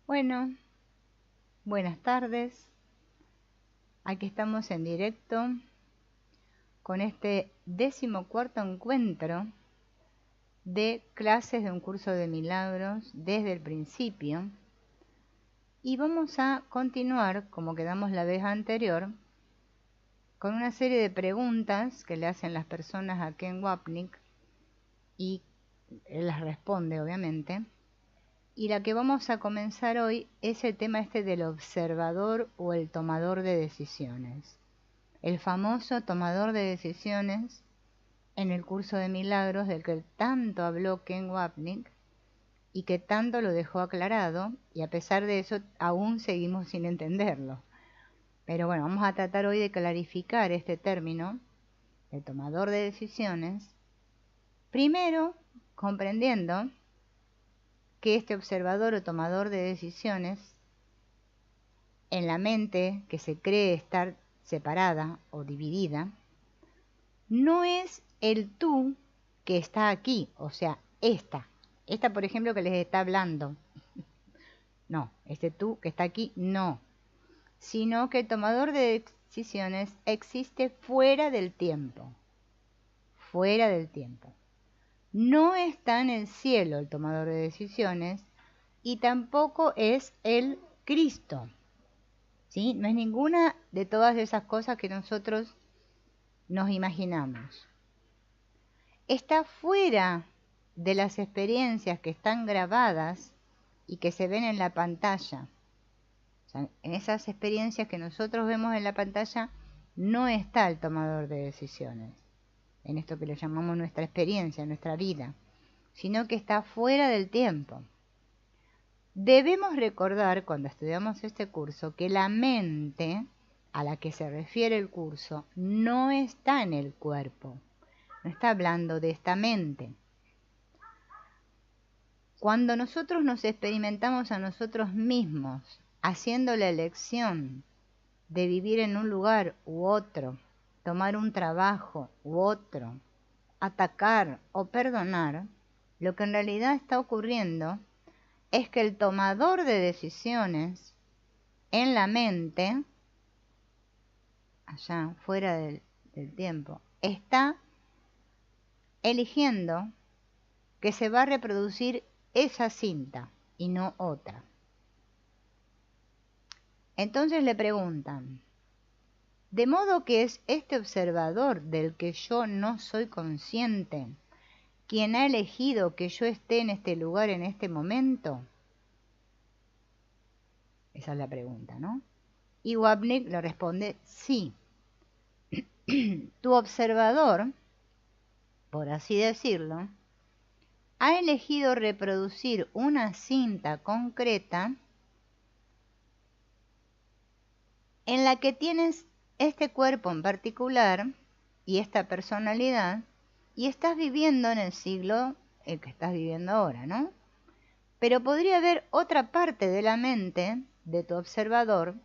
Bueno, buenas tardes. Aquí estamos en directo con este 14º encuentro de clases de un curso de milagros desde el principio. Y vamos a continuar, como quedamos la vez anterior, con una serie de preguntas que le hacen las personas a Ken Wapnick y él las responde, obviamente. Y la que vamos a comenzar hoy es el tema del observador o el tomador de decisiones. El famoso tomador de decisiones en el curso de milagros del que tanto habló Ken Wapnick y que tanto lo dejó aclarado, y a pesar de eso aún seguimos sin entenderlo. Pero bueno, vamos a tratar hoy de clarificar este término, el tomador de decisiones, primero comprendiendo que este observador o tomador de decisiones en la mente que se cree estar separada o dividida, no es el tú que está aquí, o sea, esta por ejemplo que les está hablando, no, este tú que está aquí, no, sino que el tomador de decisiones existe fuera del tiempo, no está en el cielo el tomador de decisiones y tampoco es el Cristo, ¿sí? No es ninguna de todas esas cosas que nosotros nos imaginamos. Está fuera de las experiencias que están grabadas y que se ven en la pantalla. O sea, en esas experiencias que nosotros vemos en la pantalla no está el tomador de decisiones, en esto que le llamamos nuestra experiencia, nuestra vida, sino que está fuera del tiempo. Debemos recordar cuando estudiamos este curso que la mente a la que se refiere el curso no está en el cuerpo, no está hablando de esta mente. Cuando nosotros nos experimentamos a nosotros mismos haciendo la elección de vivir en un lugar u otro, tomar un trabajo u otro, atacar o perdonar, lo que en realidad está ocurriendo es que el tomador de decisiones en la mente, allá fuera del tiempo, está eligiendo que se va a reproducir esa cinta y no otra. Entonces le preguntan, ¿de modo que es este observador del que yo no soy consciente quien ha elegido que yo esté en este lugar en este momento? Esa es la pregunta, ¿no? Y Wapnick le responde, sí. Tu observador, por así decirlo, ha elegido reproducir una cinta concreta en la que tienes este cuerpo en particular y esta personalidad, y estás viviendo en el siglo el que estás viviendo ahora, ¿no? Pero podría haber otra parte de la mente de tu observador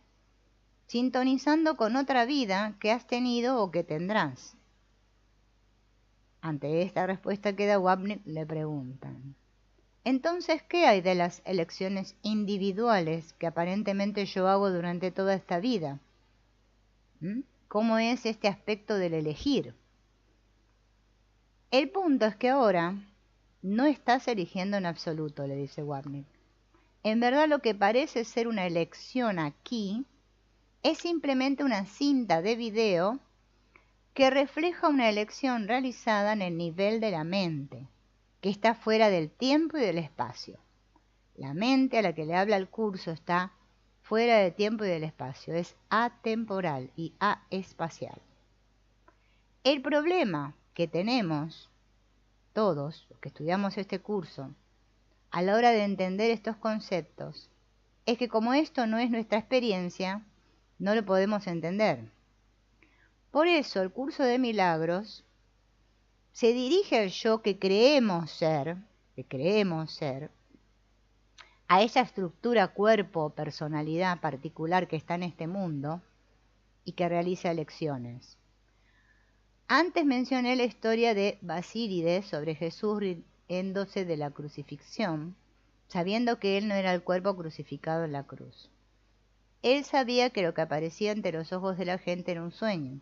sintonizando con otra vida que has tenido o que tendrás. Ante esta respuesta que da Wapnick le preguntan, entonces, ¿qué hay de las elecciones individuales que aparentemente yo hago durante toda esta vida? ¿Cómo es este aspecto del elegir? El punto es que ahora no estás eligiendo en absoluto, le dice Wapnick. En verdad lo que parece ser una elección aquí es simplemente una cinta de video que refleja una elección realizada en el nivel de la mente, que está fuera del tiempo y del espacio. La mente a la que le habla el curso está fuera del tiempo y del espacio, es atemporal y aespacial. El problema que tenemos todos los que estudiamos este curso a la hora de entender estos conceptos es que como esto no es nuestra experiencia, no lo podemos entender. Por eso el curso de milagros se dirige al yo que creemos ser, a esa estructura cuerpo o personalidad particular que está en este mundo y que realiza elecciones. Antes mencioné la historia de Basílides sobre Jesús riéndose de la crucifixión sabiendo que él no era el cuerpo crucificado en la cruz. Él sabía que lo que aparecía ante los ojos de la gente era un sueño.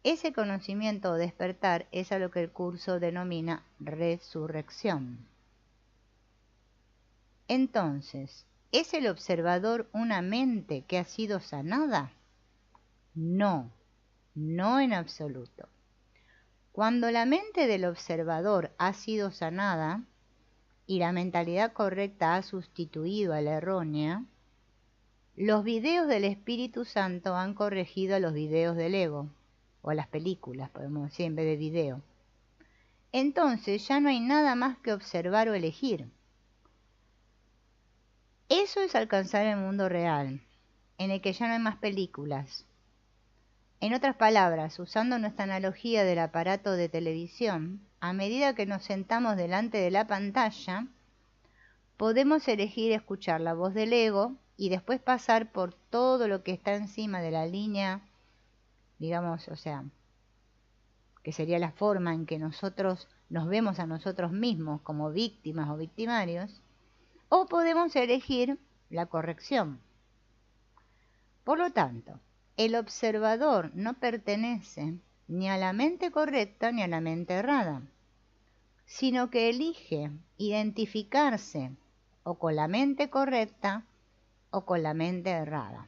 Ese conocimiento o despertar es a lo que el curso denomina resurrección. Entonces, ¿es el observador una mente que ha sido sanada? No, no en absoluto. Cuando la mente del observador ha sido sanada y la mentalidad correcta ha sustituido a la errónea, los videos del Espíritu Santo han corregido a los videos del ego, o a las películas, podemos decir, en vez de video. Entonces ya no hay nada más que observar o elegir. Eso es alcanzar el mundo real, en el que ya no hay más películas. En otras palabras, usando nuestra analogía del aparato de televisión, a medida que nos sentamos delante de la pantalla, podemos elegir escuchar la voz del ego y después pasar por todo lo que está encima de la línea, digamos, o sea, que sería la forma en que nosotros nos vemos a nosotros mismos como víctimas o victimarios, o podemos elegir la corrección. Por lo tanto, el observador no pertenece ni a la mente correcta ni a la mente errada, sino que elige identificarse o con la mente correcta o con la mente errada.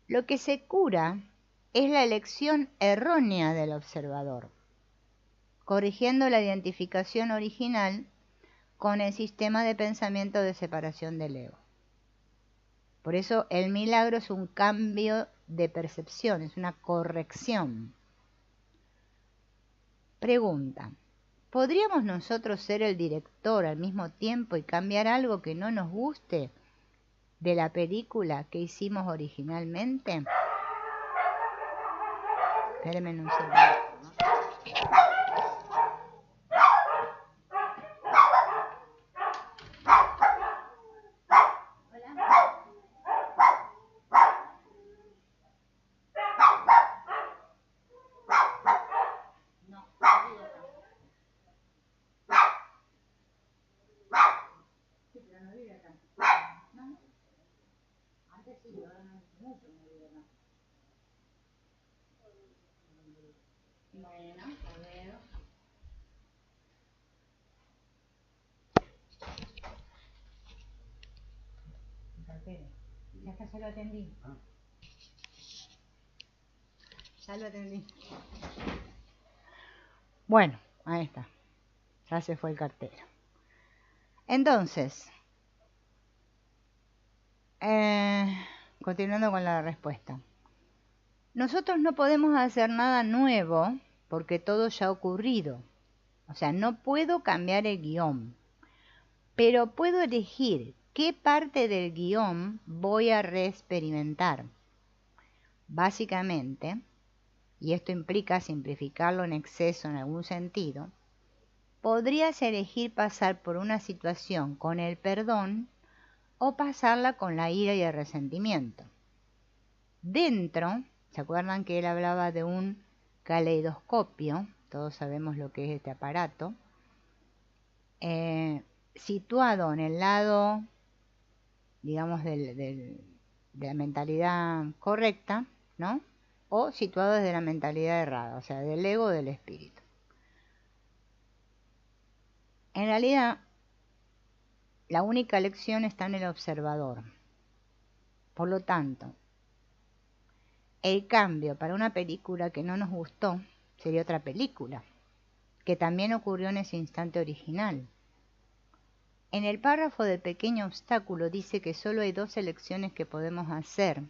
Lo que se cura es la elección errónea del observador, corrigiendo la identificación original con el sistema de pensamiento de separación del ego. Por eso el milagro es un cambio de percepción, es una corrección. Pregunta: ¿podríamos nosotros ser el director al mismo tiempo y cambiar algo que no nos guste de la película que hicimos originalmente? Espérenme un segundo, ¿no? Bueno, a ver. Ya está, ya lo atendí. Ya lo atendí. Bueno, ahí está. Ya se fue el cartero. Entonces, continuando con la respuesta. Nosotros no podemos hacer nada nuevo porque todo ya ha ocurrido. O sea, no puedo cambiar el guión, pero puedo elegir qué parte del guión voy a reexperimentar. Básicamente, y esto implica simplificarlo en exceso en algún sentido, podrías elegir pasar por una situación con el perdón o pasarla con la ira y el resentimiento. Dentro, ¿se acuerdan que él hablaba de un caleidoscopio? Todos sabemos lo que es este aparato. Situado en el lado, digamos, de la mentalidad correcta, ¿no? O situado desde la mentalidad errada, o sea, del ego o del espíritu. En realidad, la única elección está en el observador. Por lo tanto, el cambio para una película que no nos gustó sería otra película, que también ocurrió en ese instante original. En el párrafo del pequeño obstáculo dice que solo hay dos elecciones que podemos hacer.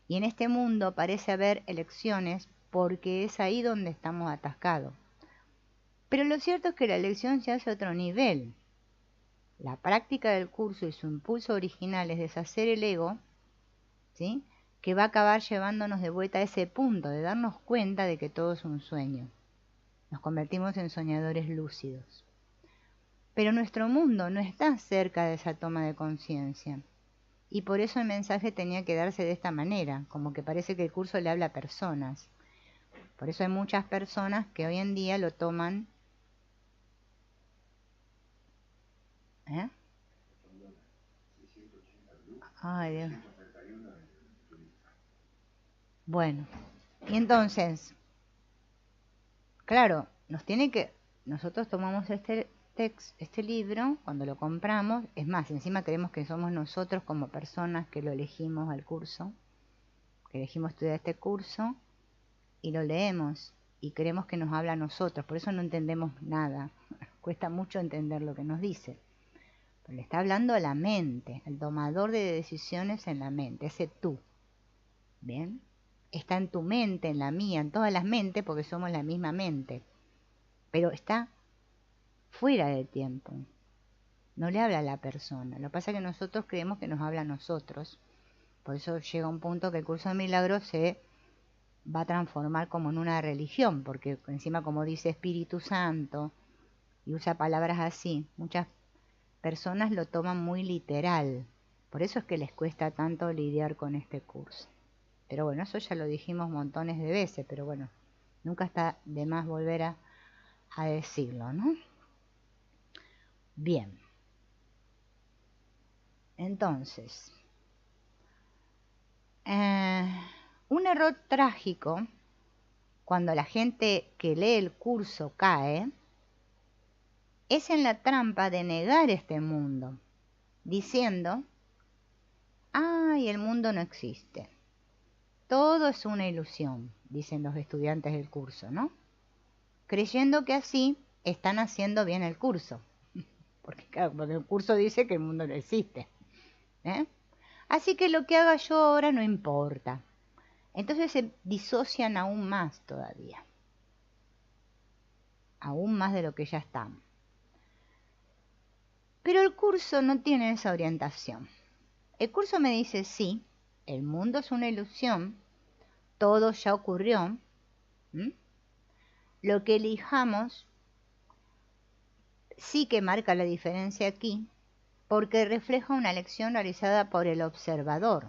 Y en este mundo parece haber elecciones porque es ahí donde estamos atascados. Pero lo cierto es que la elección se hace a otro nivel. La práctica del curso y su impulso original es deshacer el ego, ¿sí?, que va a acabar llevándonos de vuelta a ese punto de darnos cuenta de que todo es un sueño. Nos convertimos en soñadores lúcidos. Pero nuestro mundo no está cerca de esa toma de conciencia. Y por eso el mensaje tenía que darse de esta manera, como que parece que el curso le habla a personas. Por eso hay muchas personas que hoy en día lo toman ¿Eh? Ay, Dios. Bueno, y entonces, claro, nosotros tomamos este libro cuando lo compramos, es más, encima creemos que somos nosotros como personas que lo elegimos al curso, que elegimos estudiar este curso, y lo leemos, y creemos que nos habla a nosotros, por eso no entendemos nada, cuesta mucho entender lo que nos dice. Pero le está hablando a la mente, el tomador de decisiones en la mente, ese tú, ¿bien? Está en tu mente, en la mía, en todas las mentes, porque somos la misma mente, pero está fuera del tiempo, no le habla a la persona. Lo que pasa es que nosotros creemos que nos habla a nosotros, por eso llega un punto que el curso de milagros se va a transformar como en una religión, porque encima como dice Espíritu Santo y usa palabras así, muchas personas lo toman muy literal, por eso es que les cuesta tanto lidiar con este curso. Pero bueno, eso ya lo dijimos montones de veces, pero bueno, nunca está de más volver a decirlo, ¿no? Bien. Entonces, un error trágico cuando la gente que lee el curso cae es en la trampa de negar este mundo, diciendo, ¡ay, el mundo no existe! Todo es una ilusión, dicen los estudiantes del curso, ¿no? Creyendo que así están haciendo bien el curso. Porque, claro, porque el curso dice que el mundo no existe. ¿Eh? Así que lo que haga yo ahora no importa. Entonces se disocian aún más todavía. Aún más de lo que ya están. Pero el curso no tiene esa orientación. El curso me dice, sí, el mundo es una ilusión, todo ya ocurrió. Lo que elijamos sí que marca la diferencia aquí, porque refleja una elección realizada por el observador.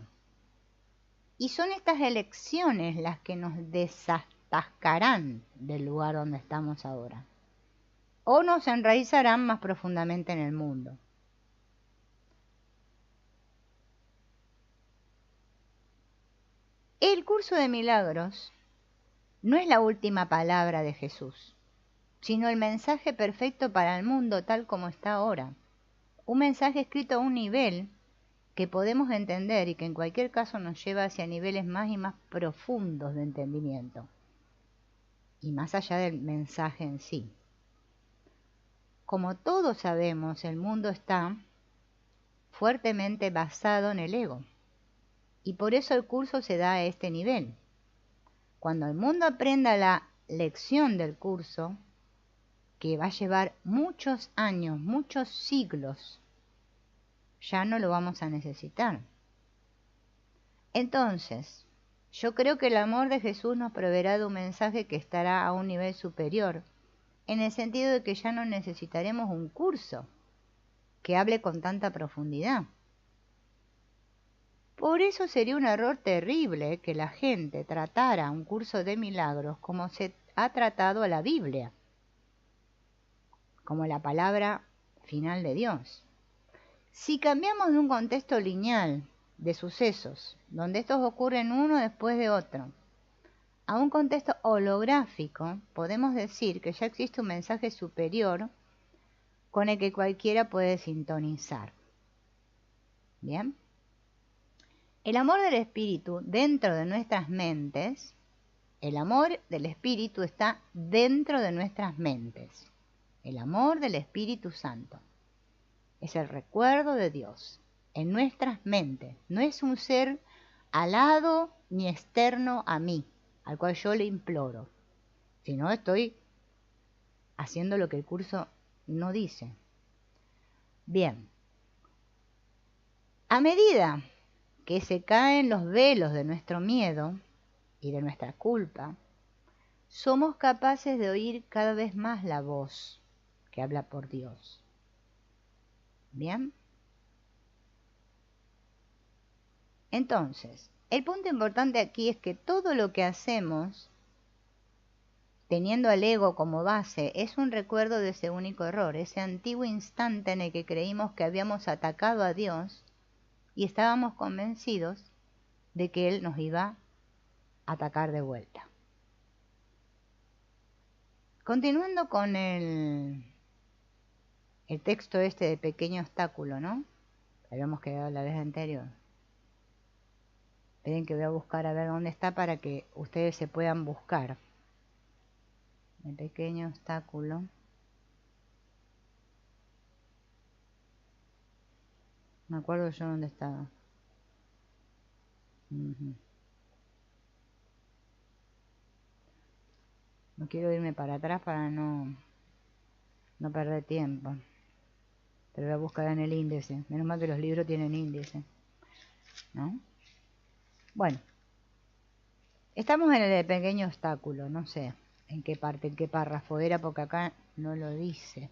Y son estas elecciones las que nos desatascarán del lugar donde estamos ahora, o nos enraizarán más profundamente en el mundo. El curso de milagros no es la última palabra de Jesús, sino el mensaje perfecto para el mundo tal como está ahora. Un mensaje escrito a un nivel que podemos entender y que en cualquier caso nos lleva hacia niveles más y más profundos de entendimiento, y más allá del mensaje en sí. Como todos sabemos, el mundo está fuertemente basado en el ego, y por eso el curso se da a este nivel. Cuando el mundo aprenda la lección del curso, que va a llevar muchos años, muchos siglos, ya no lo vamos a necesitar. Entonces, yo creo que el amor de Jesús nos proveerá de un mensaje que estará a un nivel superior, en el sentido de que ya no necesitaremos un curso que hable con tanta profundidad. Por eso sería un error terrible que la gente tratara un curso de milagros como se ha tratado a la Biblia, como la palabra final de Dios. Si cambiamos de un contexto lineal de sucesos, donde estos ocurren uno después de otro, a un contexto holográfico, podemos decir que ya existe un mensaje superior con el que cualquiera puede sintonizar. ¿Bien? El amor del Espíritu dentro de nuestras mentes, el amor del Espíritu está dentro de nuestras mentes. El amor del Espíritu Santo es el recuerdo de Dios en nuestras mentes. No es un ser alado ni externo a mí, al cual yo le imploro, sino estoy haciendo lo que el curso no dice. Bien, a medida que se caen los velos de nuestro miedo y de nuestra culpa, somos capaces de oír cada vez más la voz que habla por Dios. ¿Bien? Entonces, el punto importante aquí es que todo lo que hacemos teniendo al ego como base, es un recuerdo de ese único error, ese antiguo instante en el que creímos que habíamos atacado a Dios y estábamos convencidos de que Él nos iba a atacar de vuelta. Continuando con el texto este de pequeño obstáculo, ¿no? Habíamos quedado la vez anterior. Esperen que voy a buscar a ver dónde está para que ustedes se puedan buscar. El pequeño obstáculo. Me acuerdo yo dónde estaba. No quiero irme para atrás para no perder tiempo. Pero voy a buscar en el índice. Menos mal que los libros tienen índice, ¿no? Bueno. Estamos en el pequeño obstáculo. No sé en qué parte, en qué párrafo era, porque acá no lo dice.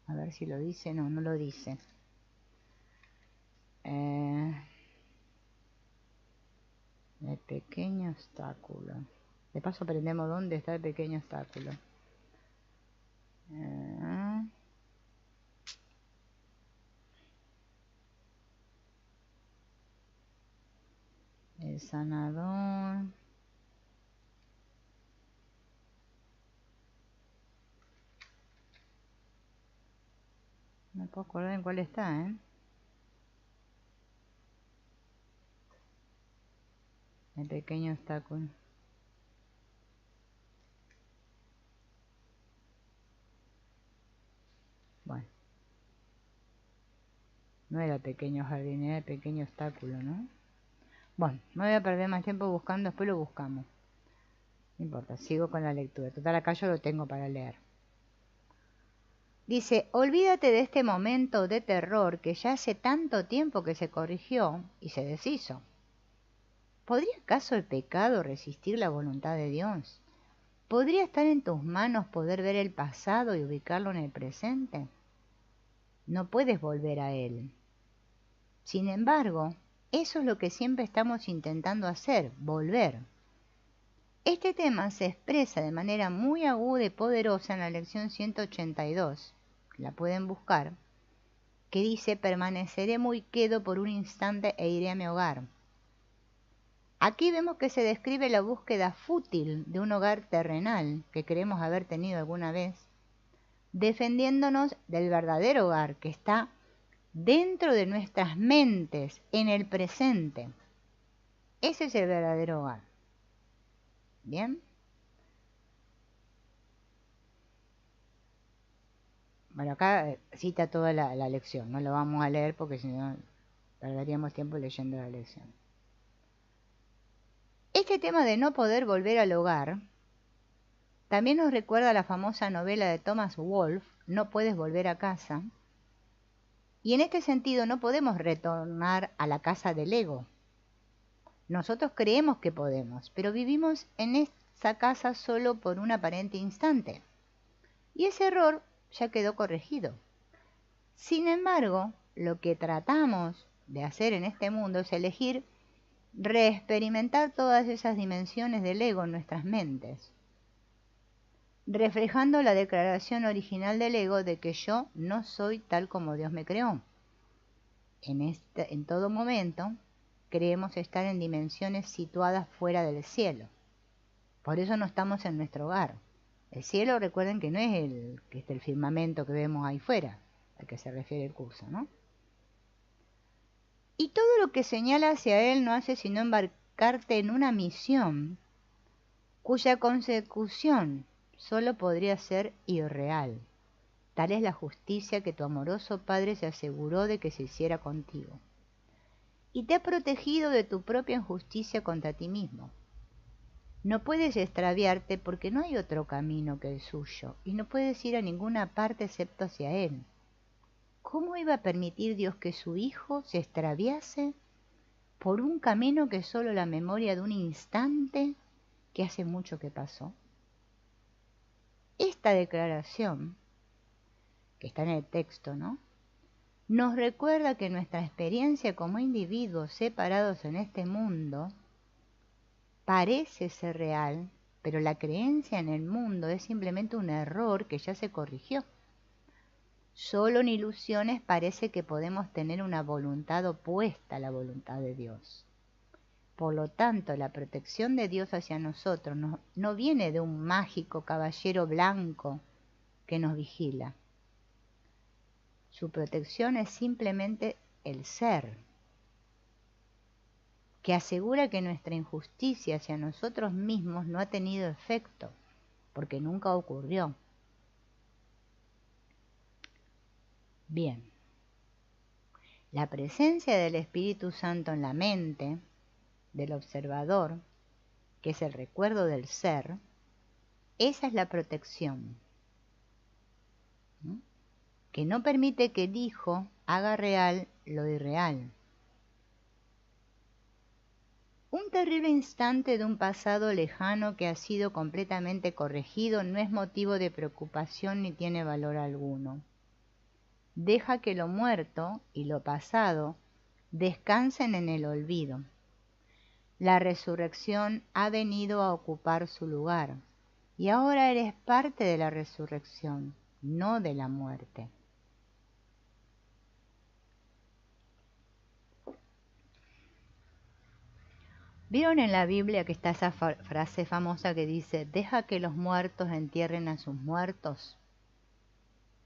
A ver si lo dice. No, no lo dice. El pequeño obstáculo. De paso aprendemos dónde está el pequeño obstáculo. El sanador. No puedo acordar en cuál está, ¿eh? El pequeño obstáculo. Bueno. No era pequeño jardín, era el pequeño obstáculo, ¿no? Bueno, no voy a perder más tiempo buscando, después lo buscamos. No importa, sigo con la lectura. Total, acá yo lo tengo para leer. Dice, olvídate de este momento de terror que ya hace tanto tiempo que se corrigió y se deshizo. ¿Podría acaso el pecado resistir la voluntad de Dios? ¿Podría estar en tus manos poder ver el pasado y ubicarlo en el presente? No puedes volver a él. Sin embargo, eso es lo que siempre estamos intentando hacer, volver. Este tema se expresa de manera muy aguda y poderosa en la lección 182, la pueden buscar, que dice, permaneceré muy quedo por un instante e iré a mi hogar. Aquí vemos que se describe la búsqueda fútil de un hogar terrenal que creemos haber tenido alguna vez, defendiéndonos del verdadero hogar que está dentro de nuestras mentes, en el presente. Ese es el verdadero hogar. ¿Bien? Bueno, acá cita toda la lección, no lo vamos a leer porque si no perderíamos tiempo leyendo la lección. Este tema de no poder volver al hogar también nos recuerda la famosa novela de Thomas Wolfe, No puedes volver a casa. Y en este sentido no podemos retornar a la casa del ego. Nosotros creemos que podemos, pero vivimos en esa casa solo por un aparente instante. Y ese error ya quedó corregido. Sin embargo, lo que tratamos de hacer en este mundo es elegir reexperimentar todas esas dimensiones del ego en nuestras mentes, reflejando la declaración original del ego de que yo no soy tal como Dios me creó. En todo momento creemos estar en dimensiones situadas fuera del cielo. Por eso no estamos en nuestro hogar. El cielo, recuerden que no es el firmamento que vemos ahí fuera, al que se refiere el curso, ¿no? Y todo lo que señala hacia él no hace sino embarcarte en una misión cuya consecución solo podría ser irreal. Tal es la justicia que tu amoroso Padre se aseguró de que se hiciera contigo. Y te ha protegido de tu propia injusticia contra ti mismo. No puedes extraviarte porque no hay otro camino que el suyo, y no puedes ir a ninguna parte excepto hacia él. ¿Cómo iba a permitir Dios que su Hijo se extraviase por un camino que es solo la memoria de un instante que hace mucho que pasó? Esta declaración, que está en el texto, ¿no?, nos recuerda que nuestra experiencia como individuos separados en este mundo parece ser real, pero la creencia en el mundo es simplemente un error que ya se corrigió. Solo en ilusiones parece que podemos tener una voluntad opuesta a la voluntad de Dios. Por lo tanto, la protección de Dios hacia nosotros no viene de un mágico caballero blanco que nos vigila. Su protección es simplemente el ser, que asegura que nuestra injusticia hacia nosotros mismos no ha tenido efecto, porque nunca ocurrió. Bien, la presencia del Espíritu Santo en la mente del observador, que es el recuerdo del ser, esa es la protección, ¿no? Que no permite que el Hijo haga real lo irreal. Un terrible instante de un pasado lejano que ha sido completamente corregido no es motivo de preocupación ni tiene valor alguno. Deja que lo muerto y lo pasado descansen en el olvido. La resurrección ha venido a ocupar su lugar, y ahora eres parte de la resurrección, no de la muerte. ¿Vieron en la Biblia que está esa frase famosa que dice, deja que los muertos entierren a sus muertos?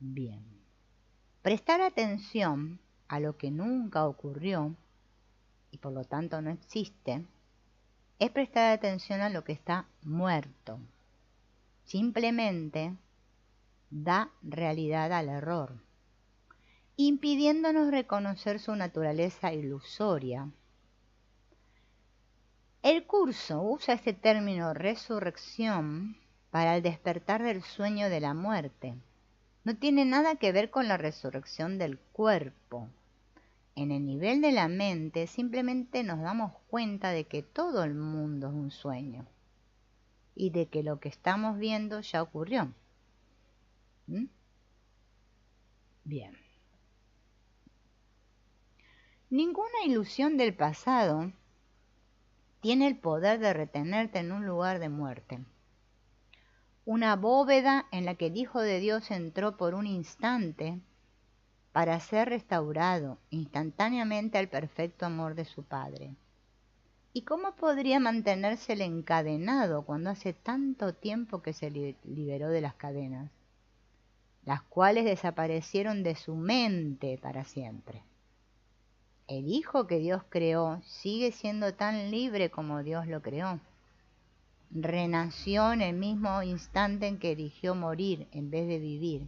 Bien. Prestar atención a lo que nunca ocurrió, y por lo tanto no existe, es prestar atención a lo que está muerto. Simplemente da realidad al error, impidiéndonos reconocer su naturaleza ilusoria. El curso usa este término resurrección para el despertar del sueño de la muerte. No tiene nada que ver con la resurrección del cuerpo. En el nivel de la mente simplemente nos damos cuenta de que todo el mundo es un sueño y de que lo que estamos viendo ya ocurrió. ¿Mm? Bien. Ninguna ilusión del pasado tiene el poder de retenerte en un lugar de muerte. Una bóveda en la que el Hijo de Dios entró por un instante para ser restaurado instantáneamente al perfecto amor de su Padre. ¿Y cómo podría mantenérsele encadenado cuando hace tanto tiempo que se liberó de las cadenas, las cuales desaparecieron de su mente para siempre? El Hijo que Dios creó sigue siendo tan libre como Dios lo creó. Renació en el mismo instante en que eligió morir en vez de vivir.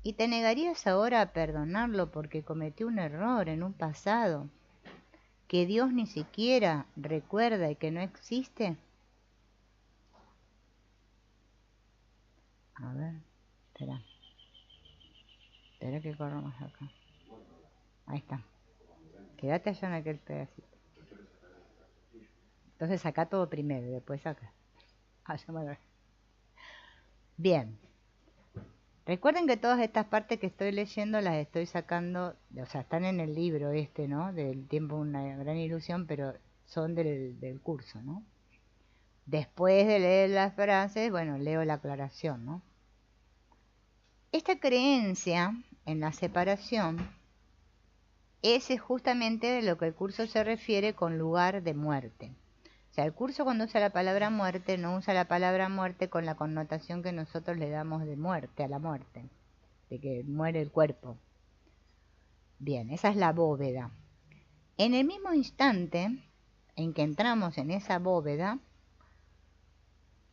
¿Y te negarías ahora a perdonarlo porque cometió un error en un pasado que Dios ni siquiera recuerda y que no existe? A ver, espera que corro más acá. Ahí está. Quédate allá en aquel pedacito. Entonces saca todo primero y después saca. Bien. Recuerden que todas estas partes que estoy leyendo las estoy sacando, o sea, están en el libro este, ¿no? Del tiempo una gran ilusión, pero son del curso, ¿no? Después de leer las frases, bueno, leo la aclaración, ¿no? Esta creencia en la separación es justamente de lo que el curso se refiere con lugar de muerte. O sea, el curso cuando usa la palabra muerte no usa la palabra muerte con la connotación que nosotros le damos de muerte a la muerte, de que muere el cuerpo. Bien, esa es la bóveda. En el mismo instante en que entramos en esa bóveda,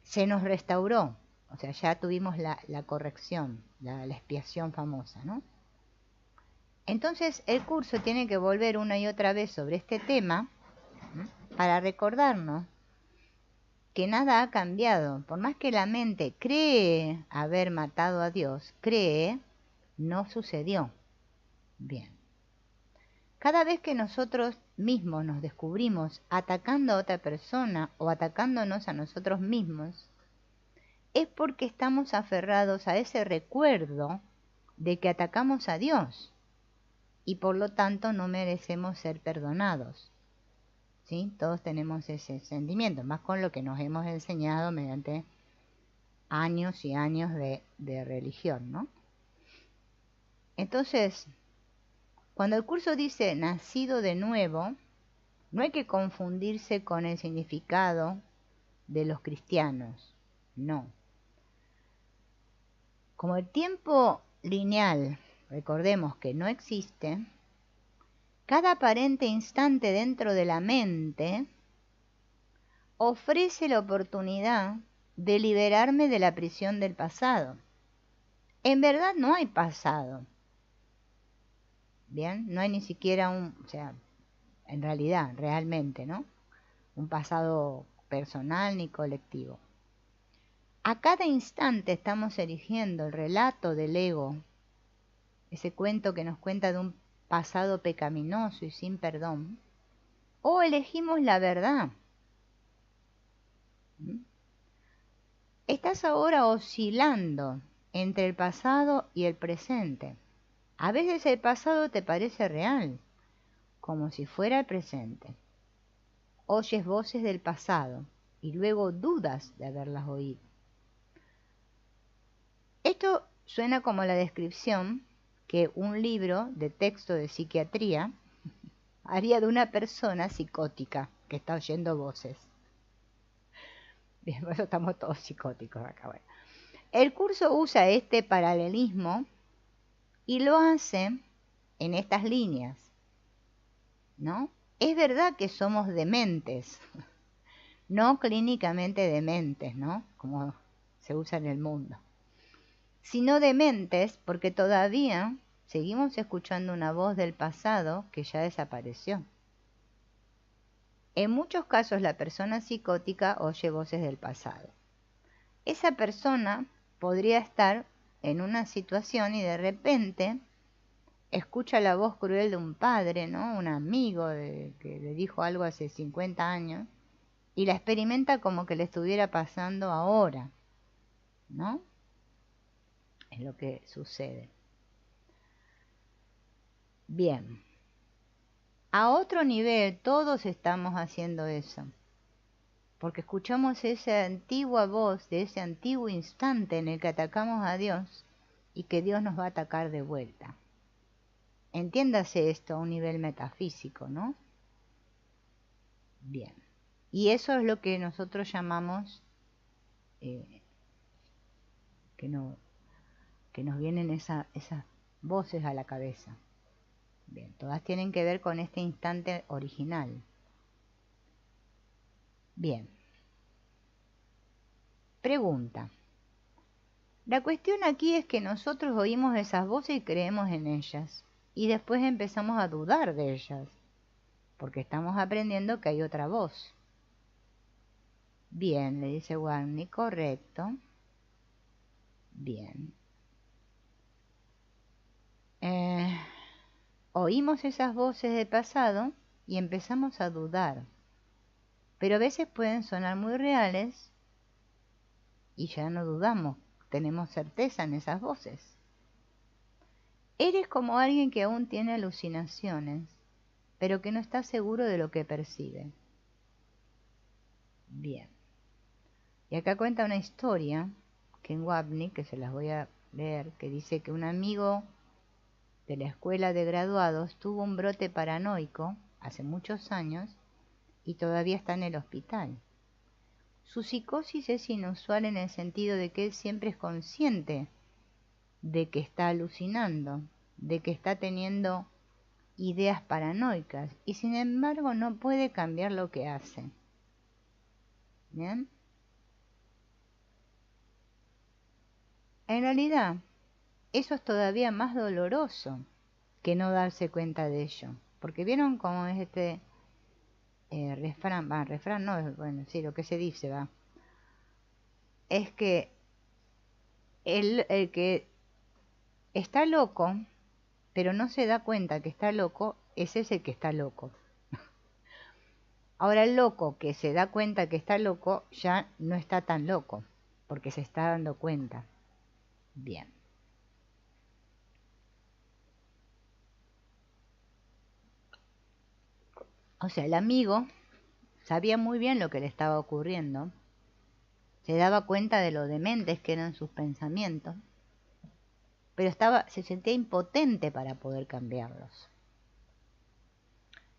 se nos restauró. O sea, ya tuvimos la corrección, la expiación famosa, ¿no? Entonces el curso tiene que volver una y otra vez sobre este tema para recordarnos que nada ha cambiado. Por más que la mente cree haber matado a Dios, cree, no sucedió. Bien. Cada vez que nosotros mismos nos descubrimos atacando a otra persona o atacándonos a nosotros mismos, es porque estamos aferrados a ese recuerdo de que atacamos a Dios y por lo tanto no merecemos ser perdonados. ¿sí? Todos tenemos ese sentimiento, más con lo que nos hemos enseñado mediante años y años de religión, ¿no? Entonces, cuando el curso dice nacido de nuevo, no hay que confundirse con el significado de los cristianos, no. Como el tiempo lineal, recordemos que no existe, cada aparente instante dentro de la mente ofrece la oportunidad de liberarme de la prisión del pasado. En verdad no hay pasado. Bien, no hay ni siquiera o sea, en realidad, realmente, ¿no? Un pasado personal ni colectivo. A cada instante estamos eligiendo el relato del ego, ese cuento que nos cuenta de un pasado pecaminoso y sin perdón, o elegimos la verdad. Estás ahora oscilando entre el pasado y el presente. A veces el pasado te parece real, como si fuera el presente. Oyes voces del pasado y luego dudas de haberlas oído. Esto suena como la descripción que un libro de texto de psiquiatría haría de una persona psicótica que está oyendo voces. Bien, por eso estamos todos psicóticos acá. Bueno. El curso usa este paralelismo y lo hace en estas líneas, ¿no? Es verdad que somos dementes, no clínicamente dementes, ¿no? Como se usa en el mundo, sino dementes porque todavía seguimos escuchando una voz del pasado que ya desapareció. En muchos casos la persona psicótica oye voces del pasado. Esa persona podría estar en una situación y de repente escucha la voz cruel de un padre, ¿no? Un amigo que le dijo algo hace 50 años y la experimenta como que le estuviera pasando ahora, ¿no? Es lo que sucede. Bien. A otro nivel todos estamos haciendo eso, porque escuchamos esa antigua voz de ese antiguo instante en el que atacamos a Dios y que Dios nos va a atacar de vuelta. Entiéndase esto a un nivel metafísico, ¿no? Bien. Y eso es lo que nosotros llamamos que nos vienen esas voces a la cabeza. Bien, todas tienen que ver con este instante original. Bien. Pregunta. La cuestión aquí es que nosotros oímos esas voces y creemos en ellas. Y después empezamos a dudar de ellas. Porque estamos aprendiendo que hay otra voz. Bien, le dice Warney, correcto. Bien. Oímos esas voces del pasado y empezamos a dudar. Pero a veces pueden sonar muy reales y ya no dudamos, tenemos certeza en esas voces. Eres como alguien que aún tiene alucinaciones, pero que no está seguro de lo que percibe. Bien. Y acá cuenta una historia que en Wapni, que se las voy a leer, que dice que un amigo de la escuela de graduados tuvo un brote paranoico hace muchos años y todavía está en el hospital. Su psicosis es inusual en el sentido de que él siempre es consciente de que está alucinando, de que está teniendo ideas paranoicas y sin embargo no puede cambiar lo que hace. ¿Bien? En realidad, eso es todavía más doloroso que no darse cuenta de ello. Porque vieron cómo es este refrán no, bueno, sí, lo que se dice, va. Es que el que está loco, pero no se da cuenta que está loco, ese es el que está loco. Ahora el loco que se da cuenta que está loco ya no está tan loco, porque se está dando cuenta. Bien. O sea, el amigo sabía muy bien lo que le estaba ocurriendo, se daba cuenta de lo dementes que eran sus pensamientos, pero se sentía impotente para poder cambiarlos.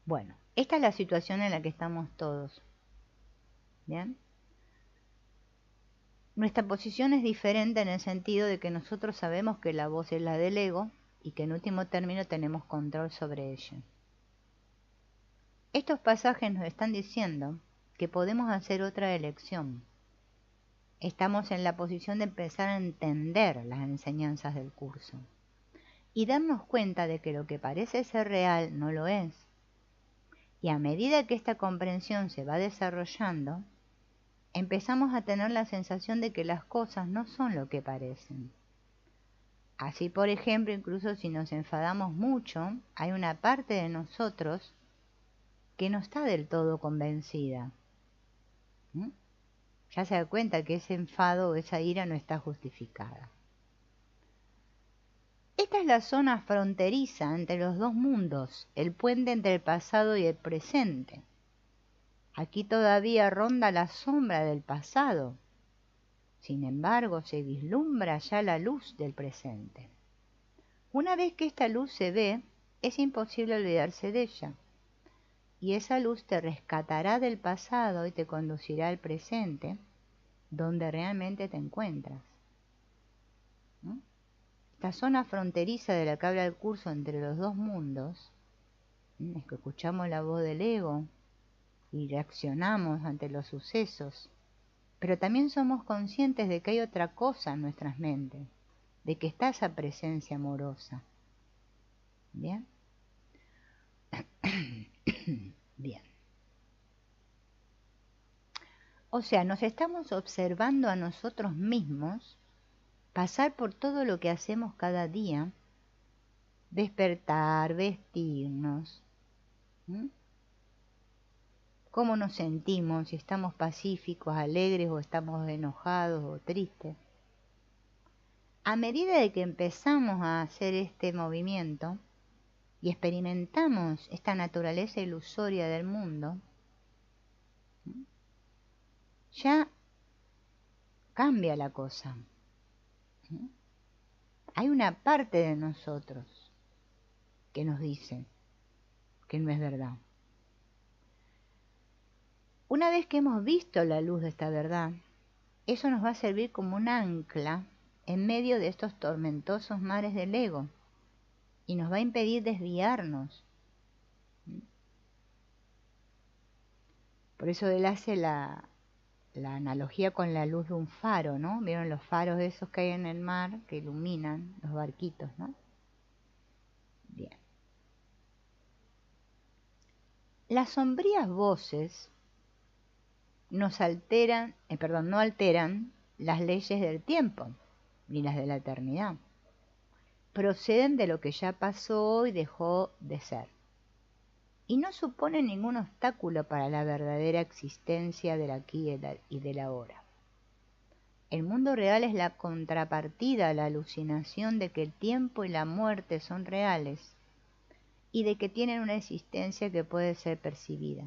Bueno, esta es la situación en la que estamos todos. ¿Bien? Nuestra posición es diferente en el sentido de que nosotros sabemos que la voz es la del ego y que en último término tenemos control sobre ella. Estos pasajes nos están diciendo que podemos hacer otra elección. Estamos en la posición de empezar a entender las enseñanzas del curso y darnos cuenta de que lo que parece ser real no lo es. Y a medida que esta comprensión se va desarrollando, empezamos a tener la sensación de que las cosas no son lo que parecen. Así, por ejemplo, incluso si nos enfadamos mucho, hay una parte de nosotros que no está del todo convencida. Ya se da cuenta que ese enfado o esa ira no está justificada. Esta es la zona fronteriza entre los dos mundos, el puente entre el pasado y el presente. Aquí todavía ronda la sombra del pasado. Sin embargo, se vislumbra ya la luz del presente. Una vez que esta luz se ve, es imposible olvidarse de ella. Y esa luz te rescatará del pasado y te conducirá al presente, donde realmente te encuentras. Esta zona fronteriza de la que habla el curso entre los dos mundos, es que escuchamos la voz del ego y reaccionamos ante los sucesos, pero también somos conscientes de que hay otra cosa en nuestras mentes, de que está esa presencia amorosa. ¿Bien? Bien. O sea, nos estamos observando a nosotros mismos pasar por todo lo que hacemos cada día, despertar, vestirnos, cómo nos sentimos, si estamos pacíficos, alegres o estamos enojados o tristes. A medida de que empezamos a hacer este movimiento y experimentamos esta naturaleza ilusoria del mundo, ya cambia la cosa. Hay una parte de nosotros que nos dice que no es verdad. Una vez que hemos visto la luz de esta verdad, eso nos va a servir como un ancla en medio de estos tormentosos mares del ego y nos va a impedir desviarnos. Por eso él hace la analogía con la luz de un faro, ¿no? ¿Vieron los faros esos que hay en el mar que iluminan los barquitos, ¿no? Bien. Las sombrías voces no alteran las leyes del tiempo ni las de la eternidad. Proceden de lo que ya pasó y dejó de ser. Y no suponen ningún obstáculo para la verdadera existencia del aquí y del ahora. El mundo real es la contrapartida a la alucinación de que el tiempo y la muerte son reales y de que tienen una existencia que puede ser percibida.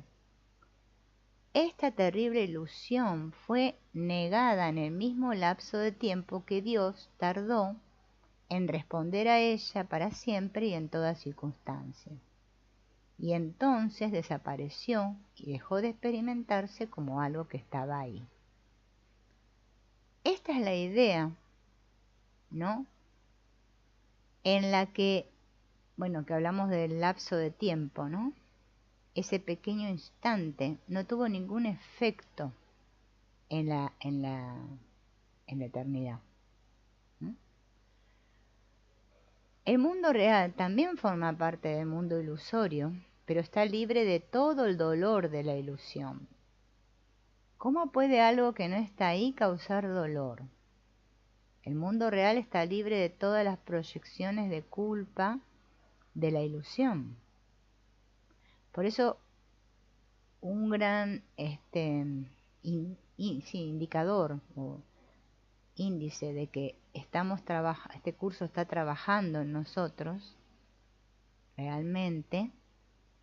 Esta terrible ilusión fue negada en el mismo lapso de tiempo que Dios tardó en responder a ella para siempre y en toda circunstancia. Y entonces desapareció y dejó de experimentarse como algo que estaba ahí. Esta es la idea, ¿no? En la que, que hablamos del lapso de tiempo, ¿no? Ese pequeño instante no tuvo ningún efecto en la eternidad. El mundo real también forma parte del mundo ilusorio, pero está libre de todo el dolor de la ilusión. ¿Cómo puede algo que no está ahí causar dolor? El mundo real está libre de todas las proyecciones de culpa de la ilusión. Por eso, un gran indicador o índice de que este curso está trabajando en nosotros realmente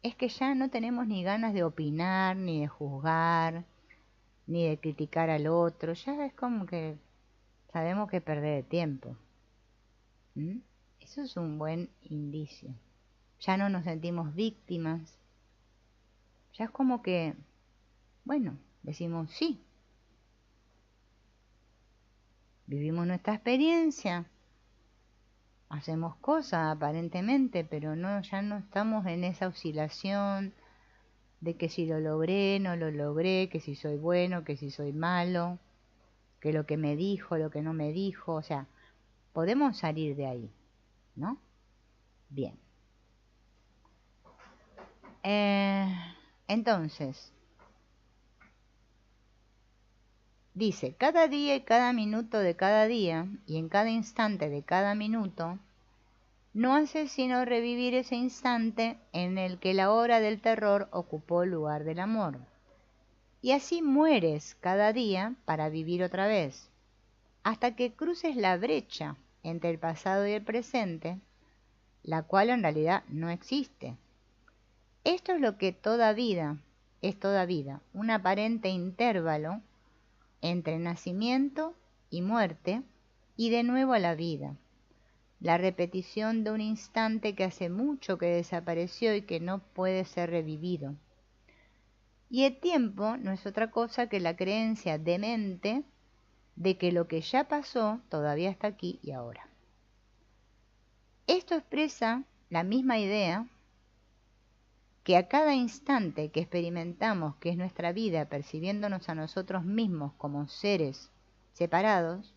es que ya no tenemos ni ganas de opinar, ni de juzgar, ni de criticar al otro. Ya es como que sabemos que perder el tiempo. ¿Mm? Eso es un buen indicio. Ya no nos sentimos víctimas. Ya es como que, bueno, decimos sí. Vivimos nuestra experiencia. Hacemos cosas aparentemente, pero no, ya no estamos en esa oscilación de que si lo logré, no lo logré, que si soy bueno, que si soy malo, que lo que me dijo, lo que no me dijo. O sea, podemos salir de ahí, ¿no? Bien. Entonces, dice, cada día y cada minuto de cada día, y en cada instante de cada minuto, no hace sino revivir ese instante en el que la hora del terror ocupó el lugar del amor. Y así mueres cada día para vivir otra vez, hasta que cruces la brecha entre el pasado y el presente, la cual en realidad no existe. Esto es lo que es toda vida, un aparente intervalo entre nacimiento y muerte, y de nuevo a la vida. La repetición de un instante que hace mucho que desapareció y que no puede ser revivido. Y el tiempo no es otra cosa que la creencia demente de que lo que ya pasó todavía está aquí y ahora. Esto expresa la misma idea que a cada instante que experimentamos que es nuestra vida percibiéndonos a nosotros mismos como seres separados,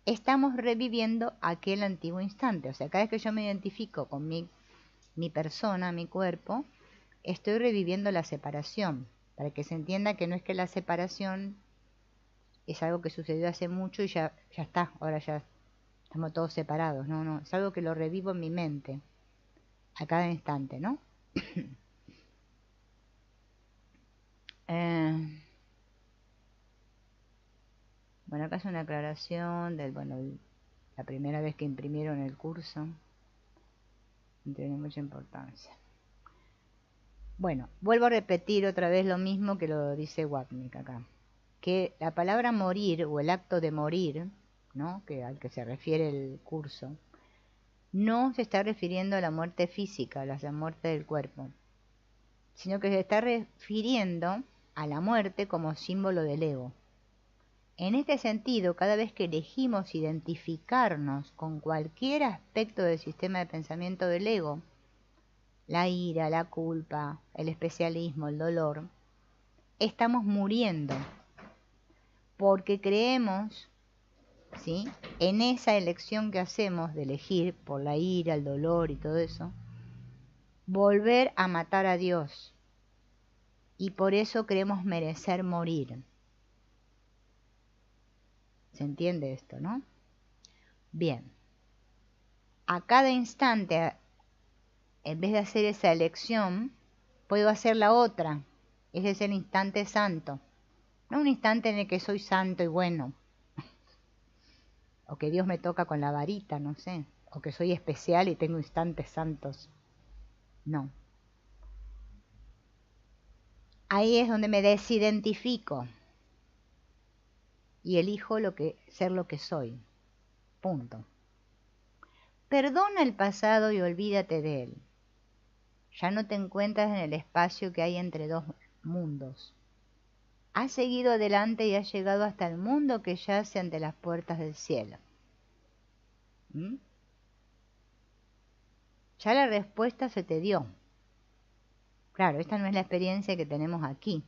estamos reviviendo aquel antiguo instante. O sea, cada vez que yo me identifico con mi persona, mi cuerpo, estoy reviviendo la separación, para que se entienda que no es que la separación es algo que sucedió hace mucho y ya está, ahora ya estamos todos separados. No, no, es algo que lo revivo en mi mente a cada instante, ¿no? Bueno, acá es una aclaración del, bueno, la primera vez que imprimieron el curso. No tiene mucha importancia. Bueno, vuelvo a repetir otra vez lo mismo que lo dice Wapnick acá. Que la palabra morir o el acto de morir, ¿no? Que al que se refiere el curso, no se está refiriendo a la muerte física, a la muerte del cuerpo, sino que se está refiriendo a la muerte como símbolo del ego. En este sentido, cada vez que elegimos identificarnos con cualquier aspecto del sistema de pensamiento del ego, la ira, la culpa, el especialismo, el dolor, estamos muriendo, porque creemos, ¿sí?, en esa elección que hacemos de elegir por la ira, el dolor y todo eso, volver a matar a Dios, y por eso creemos merecer morir. ¿Se entiende esto, no? Bien. A cada instante, en vez de hacer esa elección, puedo hacer la otra. Ese es el instante santo. No un instante en el que soy santo y bueno. O que Dios me toca con la varita, no sé. O que soy especial y tengo instantes santos. No. Ahí es donde me desidentifico. Y elijo ser lo que soy. Punto. Perdona el pasado y olvídate de él. Ya no te encuentras en el espacio que hay entre dos mundos. Has seguido adelante y has llegado hasta el mundo que yace ante las puertas del cielo. ¿Mm? Ya la respuesta se te dio. Claro, esta no es la experiencia que tenemos aquí,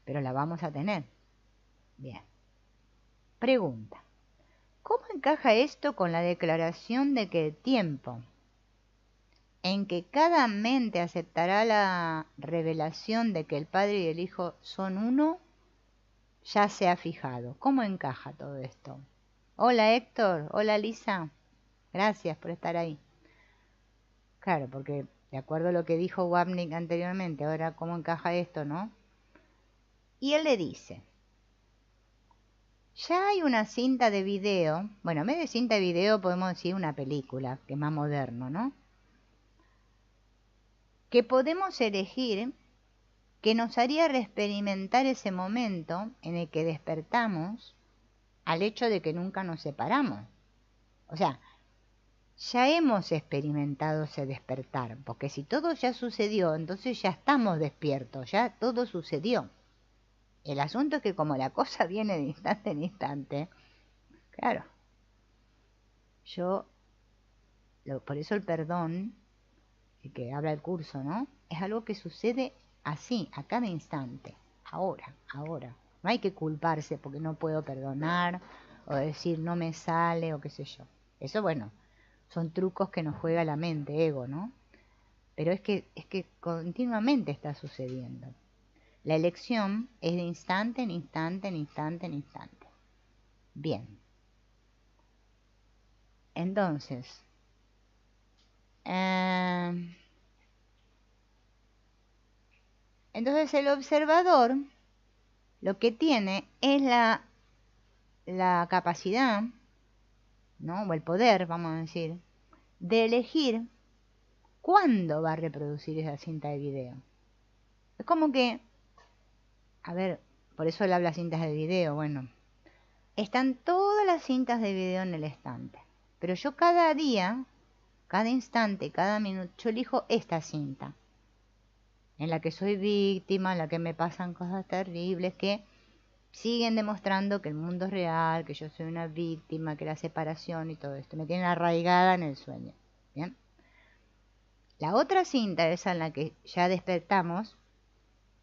pero la vamos a tener. Bien. Pregunta. ¿Cómo encaja esto con la declaración de que el tiempo en que cada mente aceptará la revelación de que el Padre y el Hijo son uno, ya se ha fijado? ¿Cómo encaja todo esto? Hola Héctor, hola Lisa, gracias por estar ahí. Claro, porque de acuerdo a lo que dijo Wapnick anteriormente, ahora cómo encaja esto, ¿no? Y él le dice, ya hay una cinta de video, bueno, en vez de cinta de video podemos decir una película, que es más moderno, ¿no?, que podemos elegir, que nos haría reexperimentar ese momento en el que despertamos al hecho de que nunca nos separamos. O sea, ya hemos experimentado ese despertar, porque si todo ya sucedió, entonces ya estamos despiertos, ya todo sucedió. El asunto es que como la cosa viene de instante en instante, claro, por eso el perdón, el que habla el curso, ¿no? Es algo que sucede así, a cada instante, ahora. No hay que culparse porque no puedo perdonar, o decir no me sale, o qué sé yo. Eso, bueno, son trucos que nos juega la mente, ego, ¿no? Pero es que continuamente está sucediendo. La elección es de instante en instante, en instante, en instante. Bien. Entonces, el observador lo que tiene es la capacidad, ¿no? O el poder, vamos a decir, de elegir cuándo va a reproducir esa cinta de video. Es como que, a ver, por eso él habla cintas de video, bueno, están todas las cintas de video en el estante, pero yo cada día, cada instante, cada minuto, yo elijo esta cinta, en la que soy víctima, en la que me pasan cosas terribles, que siguen demostrando que el mundo es real, que yo soy una víctima, que la separación y todo esto me tiene arraigada en el sueño. ¿Bien? La otra cinta, esa en la que ya despertamos,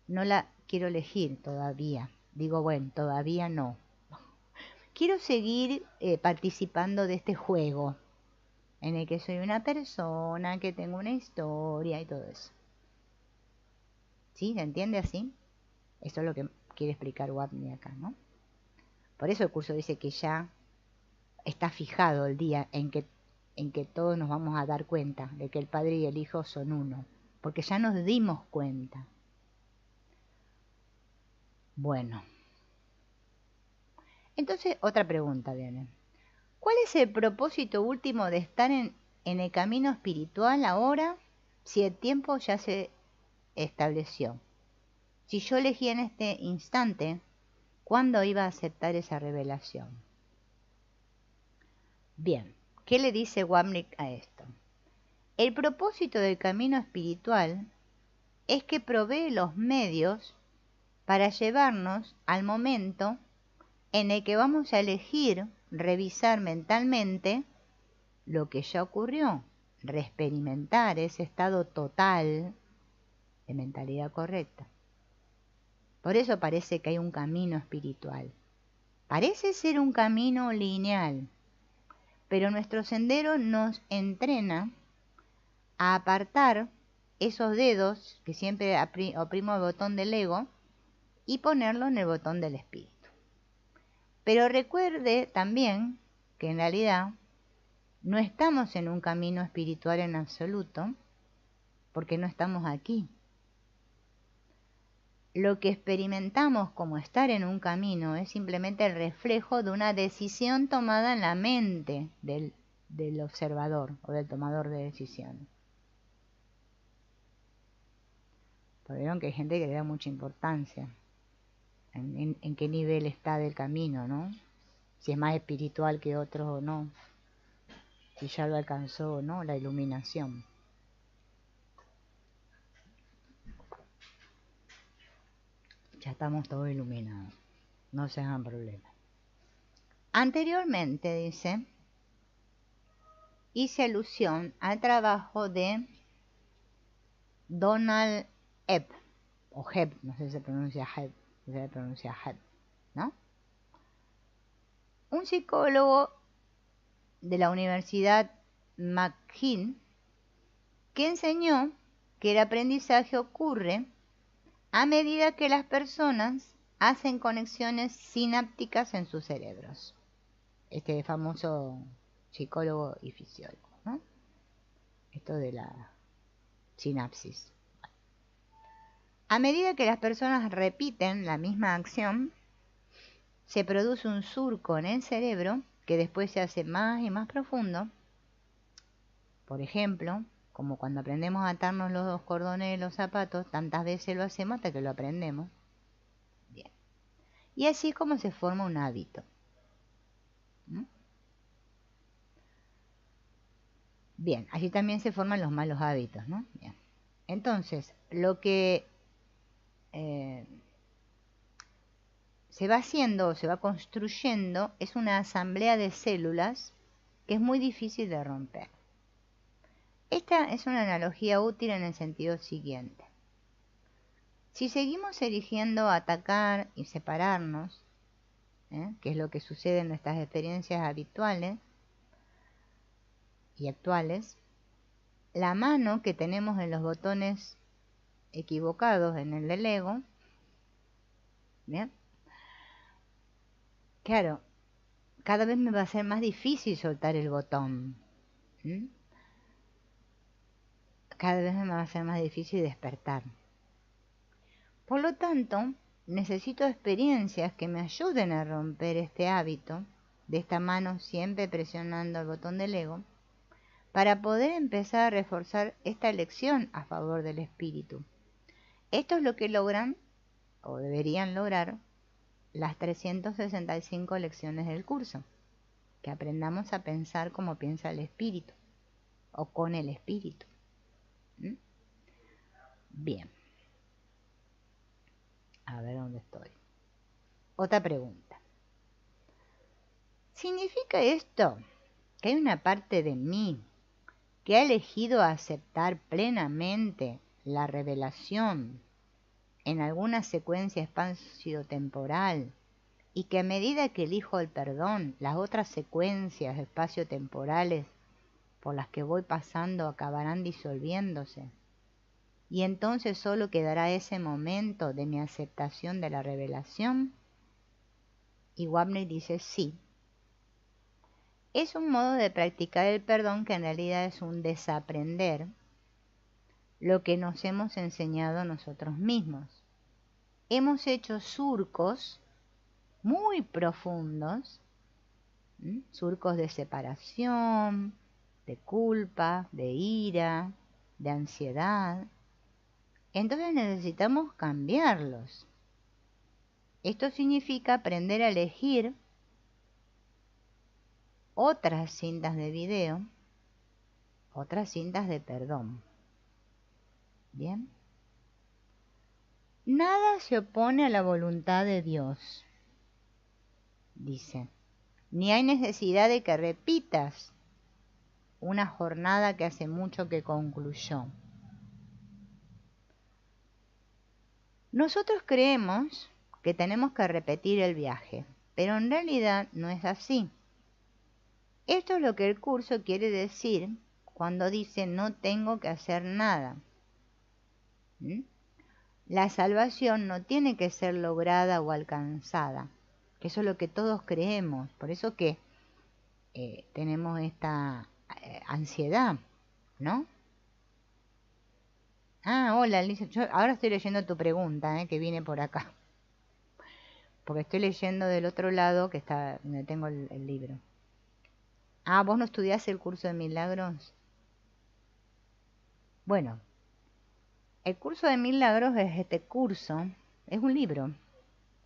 no la quiero elegir todavía. Digo, bueno, todavía no. Quiero seguir participando de este juego, en el que soy una persona, que tengo una historia y todo eso. ¿Sí? ¿Se entiende así? Eso es lo que quiere explicar Wapni acá, ¿no? Por eso el curso dice que ya está fijado el día en que todos nos vamos a dar cuenta de que el Padre y el Hijo son uno, porque ya nos dimos cuenta. Bueno, entonces otra pregunta viene. ¿Cuál es el propósito último de estar en el camino espiritual ahora, si el tiempo ya se estableció? Si yo elegí en este instante, ¿cuándo iba a aceptar esa revelación? Bien, ¿qué le dice Wamnik a esto? El propósito del camino espiritual es que provee los medios para llevarnos al momento en el que vamos a elegir revisar mentalmente lo que ya ocurrió, reexperimentar ese estado total de mentalidad correcta. Por eso parece que hay un camino espiritual. Parece ser un camino lineal, pero nuestro sendero nos entrena a apartar esos dedos que siempre oprimo el botón del ego y ponerlo en el botón del espíritu. Pero recuerde también que en realidad no estamos en un camino espiritual en absoluto, porque no estamos aquí. Lo que experimentamos como estar en un camino es simplemente el reflejo de una decisión tomada en la mente del observador o del tomador de decisiones. Vieron que hay gente que le da mucha importancia en qué nivel está del camino, ¿no? Si es más espiritual que otros o no, si ya lo alcanzó o no, la iluminación. Ya estamos todos iluminados, no se hagan problemas. Anteriormente, dice, hice alusión al trabajo de Donald Hebb, o Hebb, no sé si se pronuncia Hebb, se pronuncia Hebb, ¿no? Un psicólogo de la Universidad McGill que enseñó que el aprendizaje ocurre a medida que las personas hacen conexiones sinápticas en sus cerebros. Este famoso psicólogo y fisiólogo, ¿no? Esto de la sinapsis. A medida que las personas repiten la misma acción, se produce un surco en el cerebro que después se hace más y más profundo. Por ejemplo, como cuando aprendemos a atarnos los dos cordones de los zapatos, tantas veces lo hacemos hasta que lo aprendemos. Bien. Y así es como se forma un hábito. ¿Mm? Bien, allí también se forman los malos hábitos, ¿no? Bien. Entonces, lo que se va haciendo, se va construyendo, es una asamblea de células que es muy difícil de romper. Esta es una analogía útil en el sentido siguiente. Si seguimos eligiendo atacar y separarnos, que es lo que sucede en nuestras experiencias habituales y actuales, la mano que tenemos en los botones equivocados en el del ego, ¿bien? Claro, cada vez me va a ser más difícil soltar el botón. Cada vez me va a ser más difícil despertar. Por lo tanto, necesito experiencias que me ayuden a romper este hábito de esta mano siempre presionando el botón del ego, para poder empezar a reforzar esta elección a favor del espíritu. Esto es lo que logran, o deberían lograr, las 365 lecciones del curso, que aprendamos a pensar como piensa el espíritu, o con el espíritu. Bien. A ver dónde estoy. Otra pregunta. ¿Significa esto que hay una parte de mí que ha elegido aceptar plenamente la revelación en alguna secuencia espacio-temporal y que a medida que elijo el perdón, las otras secuencias espacio-temporales por las que voy pasando acabarán disolviéndose? Y entonces solo quedará ese momento de mi aceptación de la revelación. Y Wapner dice sí. Es un modo de practicar el perdón que en realidad es un desaprender lo que nos hemos enseñado nosotros mismos. Hemos hecho surcos muy profundos, surcos de separación, de culpa, de ira, de ansiedad. Entonces necesitamos cambiarlos. Esto significa aprender a elegir otras cintas de video, otras cintas de perdón. ¿Bien? Nada se opone a la voluntad de Dios, dice. Ni hay necesidad de que repitas una jornada que hace mucho que concluyó. Nosotros creemos que tenemos que repetir el viaje, pero en realidad no es así. Esto es lo que el curso quiere decir cuando dice no tengo que hacer nada. La salvación no tiene que ser lograda o alcanzada, que eso es lo que todos creemos, por eso que tenemos esta ansiedad, ¿no? Ah, hola, Lisa. Yo ahora estoy leyendo tu pregunta, que viene por acá. Porque estoy leyendo del otro lado, que está donde tengo el libro. Ah, ¿vos no estudiás el curso de milagros? Bueno, el curso de milagros es este curso, es un libro.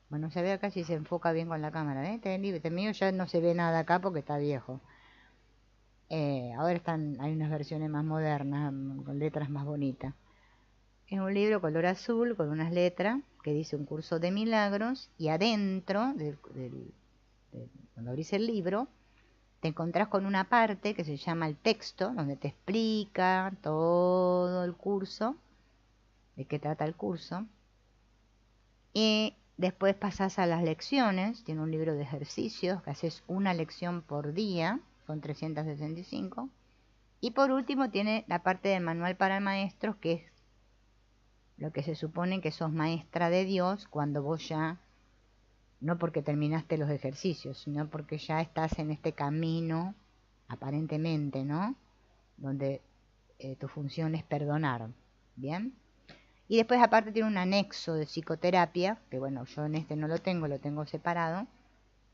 Bueno, se ve acá si se enfoca bien con la cámara, Este mío ya no se ve nada acá porque está viejo. Ahora hay unas versiones más modernas, con letras más bonitas. Es un libro color azul con unas letras que dice un curso de milagros, y adentro, cuando abrís el libro, te encontrás con una parte que se llama el texto, donde te explica todo el curso, de qué trata el curso. Y después pasás a las lecciones, tiene un libro de ejercicios, que haces una lección por día, son 365. Y por último tiene la parte del manual para maestros, que es lo que se supone que sos maestra de Dios cuando vos ya, no porque terminaste los ejercicios, sino porque ya estás en este camino, aparentemente, ¿no? Donde tu función es perdonar, ¿bien? Y después aparte tiene un anexo de psicoterapia, que bueno, yo en este no lo tengo separado.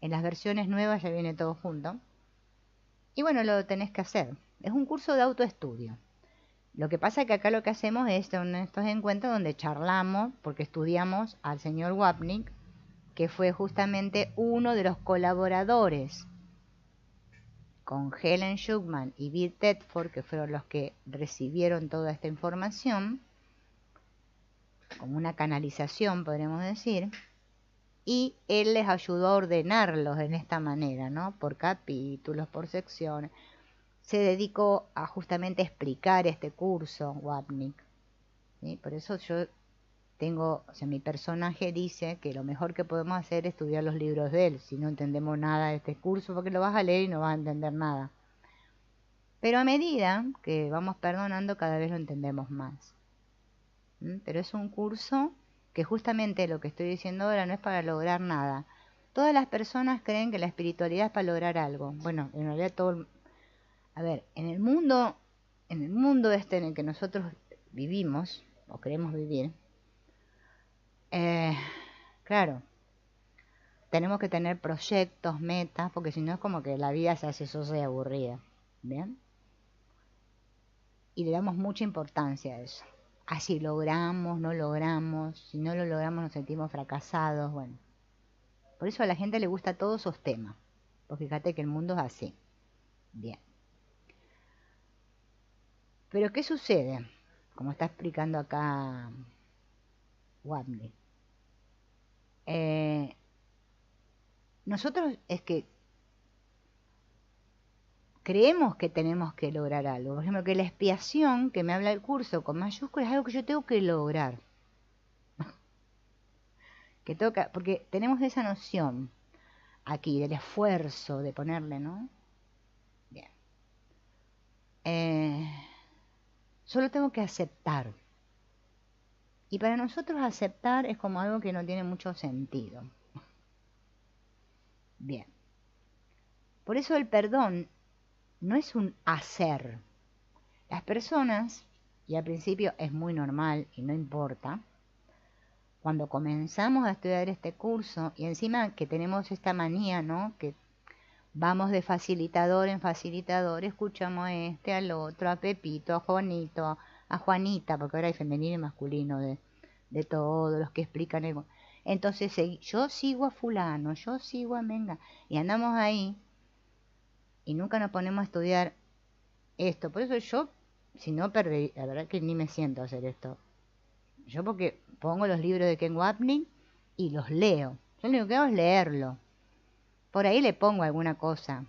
En las versiones nuevas ya viene todo junto. Y bueno, lo tenés que hacer. Es un curso de autoestudio. Lo que pasa es que acá lo que hacemos es en estos encuentros donde charlamos, porque estudiamos al señor Wapnick, que fue justamente uno de los colaboradores con Helen Schucman y Bill Tedford, que fueron los que recibieron toda esta información, como una canalización, podríamos decir, y él les ayudó a ordenarlos en esta manera, ¿no? Por capítulos, por secciones. Se dedicó a justamente explicar este curso, Wapnick, ¿sí? Por eso yo tengo, o sea, mi personaje dice que lo mejor que podemos hacer es estudiar los libros de él, si no entendemos nada de este curso, porque lo vas a leer y no vas a entender nada. Pero a medida que vamos perdonando, cada vez lo entendemos más. Pero es un curso que justamente lo que estoy diciendo ahora no es para lograr nada. Todas las personas creen que la espiritualidad es para lograr algo. Bueno, en realidad todo... A ver, en el mundo este en el que nosotros vivimos, o queremos vivir, claro, tenemos que tener proyectos, metas, porque si no es como que la vida se hace sosa y aburrida. ¿Bien? Y le damos mucha importancia a eso. Así logramos, no logramos, si no lo logramos nos sentimos fracasados, bueno. Por eso a la gente le gusta todos esos temas. Pues fíjate que el mundo es así. Bien. Pero ¿qué sucede? Como está explicando acá Wapnick. Nosotros es que creemos que tenemos que lograr algo. Por ejemplo, que la expiación que me habla el curso con mayúsculas es algo que yo tengo que lograr. Que toca, porque tenemos esa noción aquí del esfuerzo de ponerle, ¿no? Bien. Solo tengo que aceptar. Y para nosotros aceptar es como algo que no tiene mucho sentido. Bien. Por eso el perdón no es un hacer. Las personas, y al principio es muy normal y no importa, cuando comenzamos a estudiar este curso, y encima que tenemos esta manía, ¿no? Que vamos de facilitador en facilitador, escuchamos a este, al otro, a Pepito, a Juanito, a Juanita, porque ahora hay femenino y masculino de todos los que explican el... Entonces yo sigo a fulano, yo sigo a Menga, y andamos ahí, y nunca nos ponemos a estudiar esto. Por eso yo, si no perdí, la verdad que ni me siento a hacer esto. Yo porque pongo los libros de Ken Wapnick y los leo. Yo lo único que hago es leerlo. Por ahí le pongo alguna cosa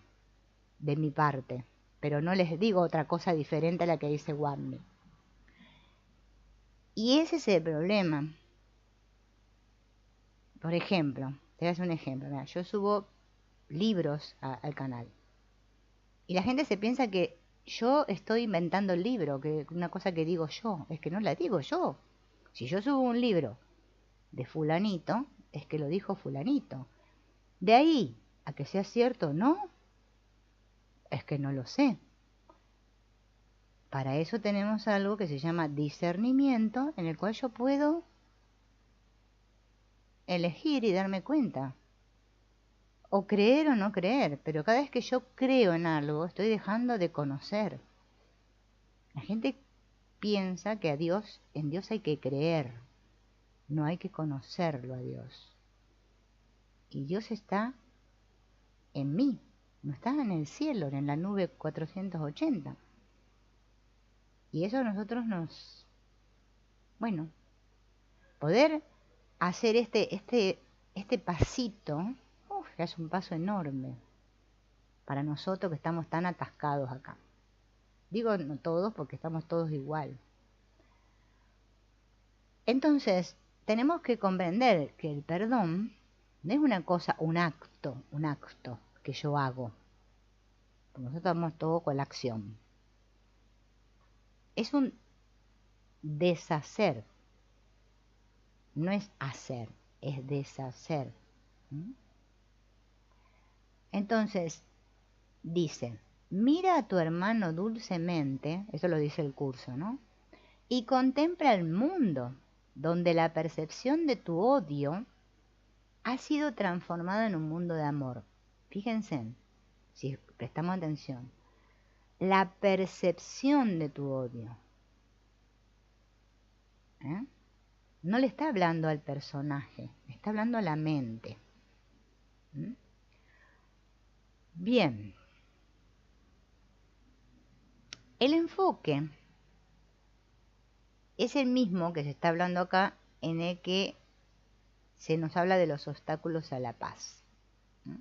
de mi parte, pero no les digo otra cosa diferente a la que dice Wapnick. Y ese es el problema. Por ejemplo, te voy a hacer un ejemplo. Mira, yo subo libros al canal. Y la gente se piensa que yo estoy inventando el libro, que una cosa que digo yo. Es que no la digo yo. Si yo subo un libro de fulanito, es que lo dijo fulanito. De ahí a que sea cierto o no, es que no lo sé. Para eso tenemos algo que se llama discernimiento, en el cual yo puedo elegir y darme cuenta. O creer o no creer, pero cada vez que yo creo en algo, estoy dejando de conocer. La gente piensa que en Dios hay que creer, no hay que conocerlo a Dios. Y Dios está en mí, no está en el cielo, en la nube 480. Y eso a nosotros bueno, poder hacer este pasito, ya es un paso enorme para nosotros que estamos tan atascados acá. Digo no todos porque estamos todos igual. Entonces, tenemos que comprender que el perdón no es una cosa, un acto que yo hago. Porque nosotros estamos todos con la acción. Es un deshacer. No es hacer, es deshacer. Entonces, dice, mira a tu hermano dulcemente, eso lo dice el curso, ¿no? Y contempla el mundo, donde la percepción de tu odio ha sido transformada en un mundo de amor. Fíjense, si prestamos atención, la percepción de tu odio. ¿eh? No le está hablando al personaje, le está hablando a la mente. ¿Mm? Bien. El enfoque es el mismo que se está hablando acá, en el que se nos habla de los obstáculos a la paz. ¿Mm?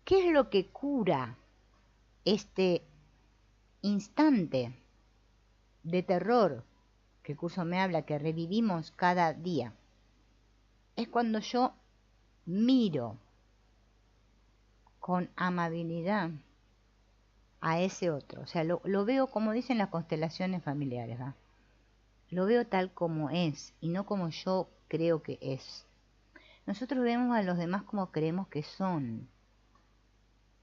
¿Qué es lo que cura este instante de terror que el curso me habla, que revivimos cada día? Es cuando yo miro con amabilidad a ese otro. O sea, lo veo como dicen las constelaciones familiares, ¿va? Lo veo tal como es y no como yo creo que es. Nosotros vemos a los demás como creemos que son.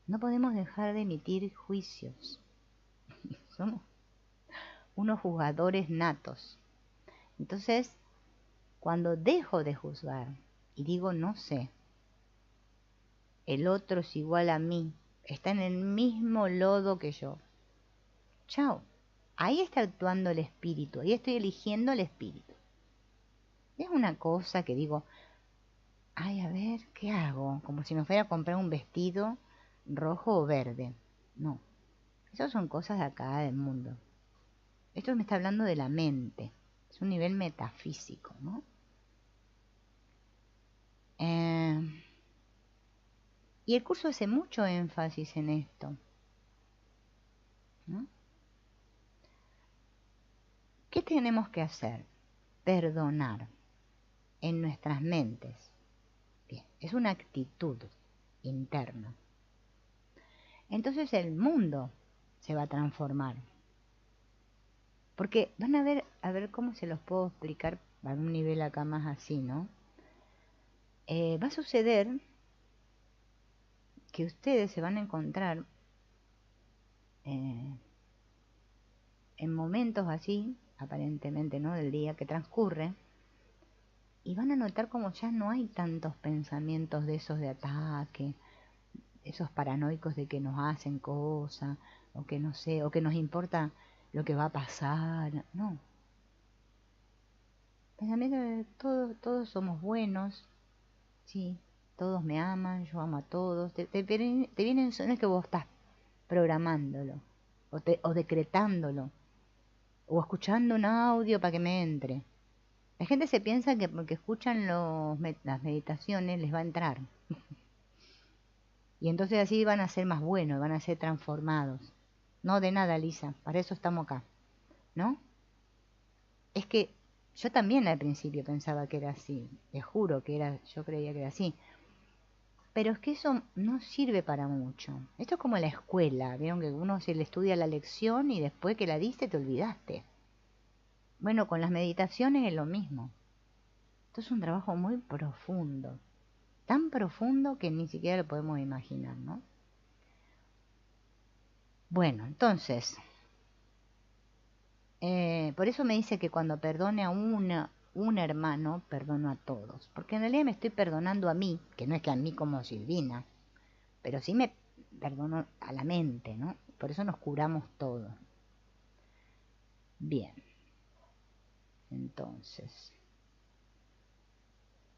No podemos dejar de emitir juicios. Somos unos juzgadores natos. Entonces, cuando dejo de juzgar y digo no sé, el otro es igual a mí, está en el mismo lodo que yo. Chao. Ahí está actuando el espíritu, ahí estoy eligiendo el espíritu. Es una cosa que digo, ay, a ver, ¿qué hago? Como si me fuera a comprar un vestido rojo o verde. No, esas son cosas de acá del mundo. Esto me está hablando de la mente, es un nivel metafísico, ¿no? Y el curso hace mucho énfasis en esto, ¿no? ¿Qué tenemos que hacer? Perdonar en nuestras mentes. Bien, es una actitud interna. Entonces el mundo se va a transformar. Porque van a ver cómo se los puedo explicar a un nivel acá más así, ¿no? Va a suceder que ustedes se van a encontrar en momentos así, aparentemente, ¿no? Del día que transcurre, y van a notar como ya no hay tantos pensamientos de esos de ataque, esos paranoicos de que nos hacen cosas, o que no sé, o que nos importa lo que va a pasar. No. Pensamiento de todos somos buenos, sí, todos me aman, yo amo a todos. Te vienen, no es que vos estás programándolo, o decretándolo, o escuchando un audio para que me entre. La gente se piensa que porque escuchan las meditaciones les va a entrar. Y entonces así van a ser más buenos, van a ser transformados. No, de nada, Lisa, para eso estamos acá, ¿no? Es que yo también al principio pensaba que era así, te juro que era, yo creía que era así. Pero es que eso no sirve para mucho. Esto es como la escuela, vieron que uno se le estudia la lección y después que la diste te olvidaste. Bueno, con las meditaciones es lo mismo. Esto es un trabajo muy profundo, tan profundo que ni siquiera lo podemos imaginar, ¿no? Bueno, entonces, por eso me dice que cuando perdone a un hermano, perdono a todos. Porque en realidad me estoy perdonando a mí, que no es que a mí como Silvina, pero sí me perdono a la mente, ¿no? Por eso nos curamos todos. Bien, entonces,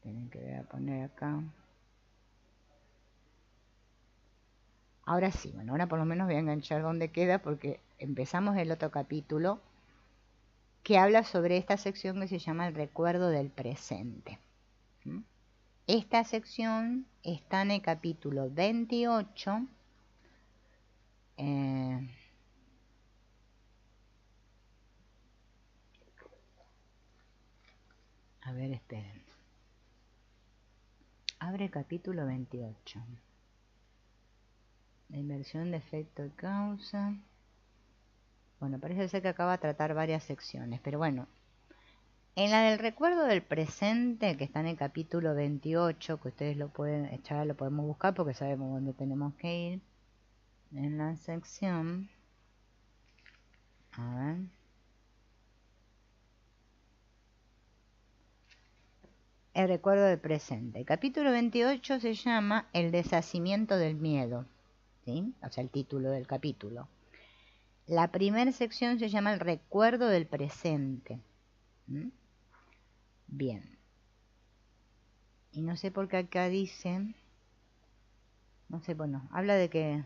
tienen que ver a poner acá. Ahora sí, bueno, ahora por lo menos voy a enganchar donde queda porque empezamos el otro capítulo que habla sobre esta sección que se llama el recuerdo del presente. ¿Mm? Esta sección está en el capítulo 28. A ver, esperen. Abre el capítulo 28. La inversión de efecto y causa. Bueno, parece ser que acaba de tratar varias secciones, pero bueno. En la del recuerdo del presente, que está en el capítulo 28, que ustedes lo pueden echar, lo podemos buscar porque sabemos dónde tenemos que ir. En la sección, a ver, el recuerdo del presente. El capítulo 28 se llama El deshacimiento del miedo. ¿sí? O sea, el título del capítulo. La primera sección se llama el recuerdo del presente. ¿Mm? Bien. Y no sé por qué acá dice, no sé, bueno, habla de que,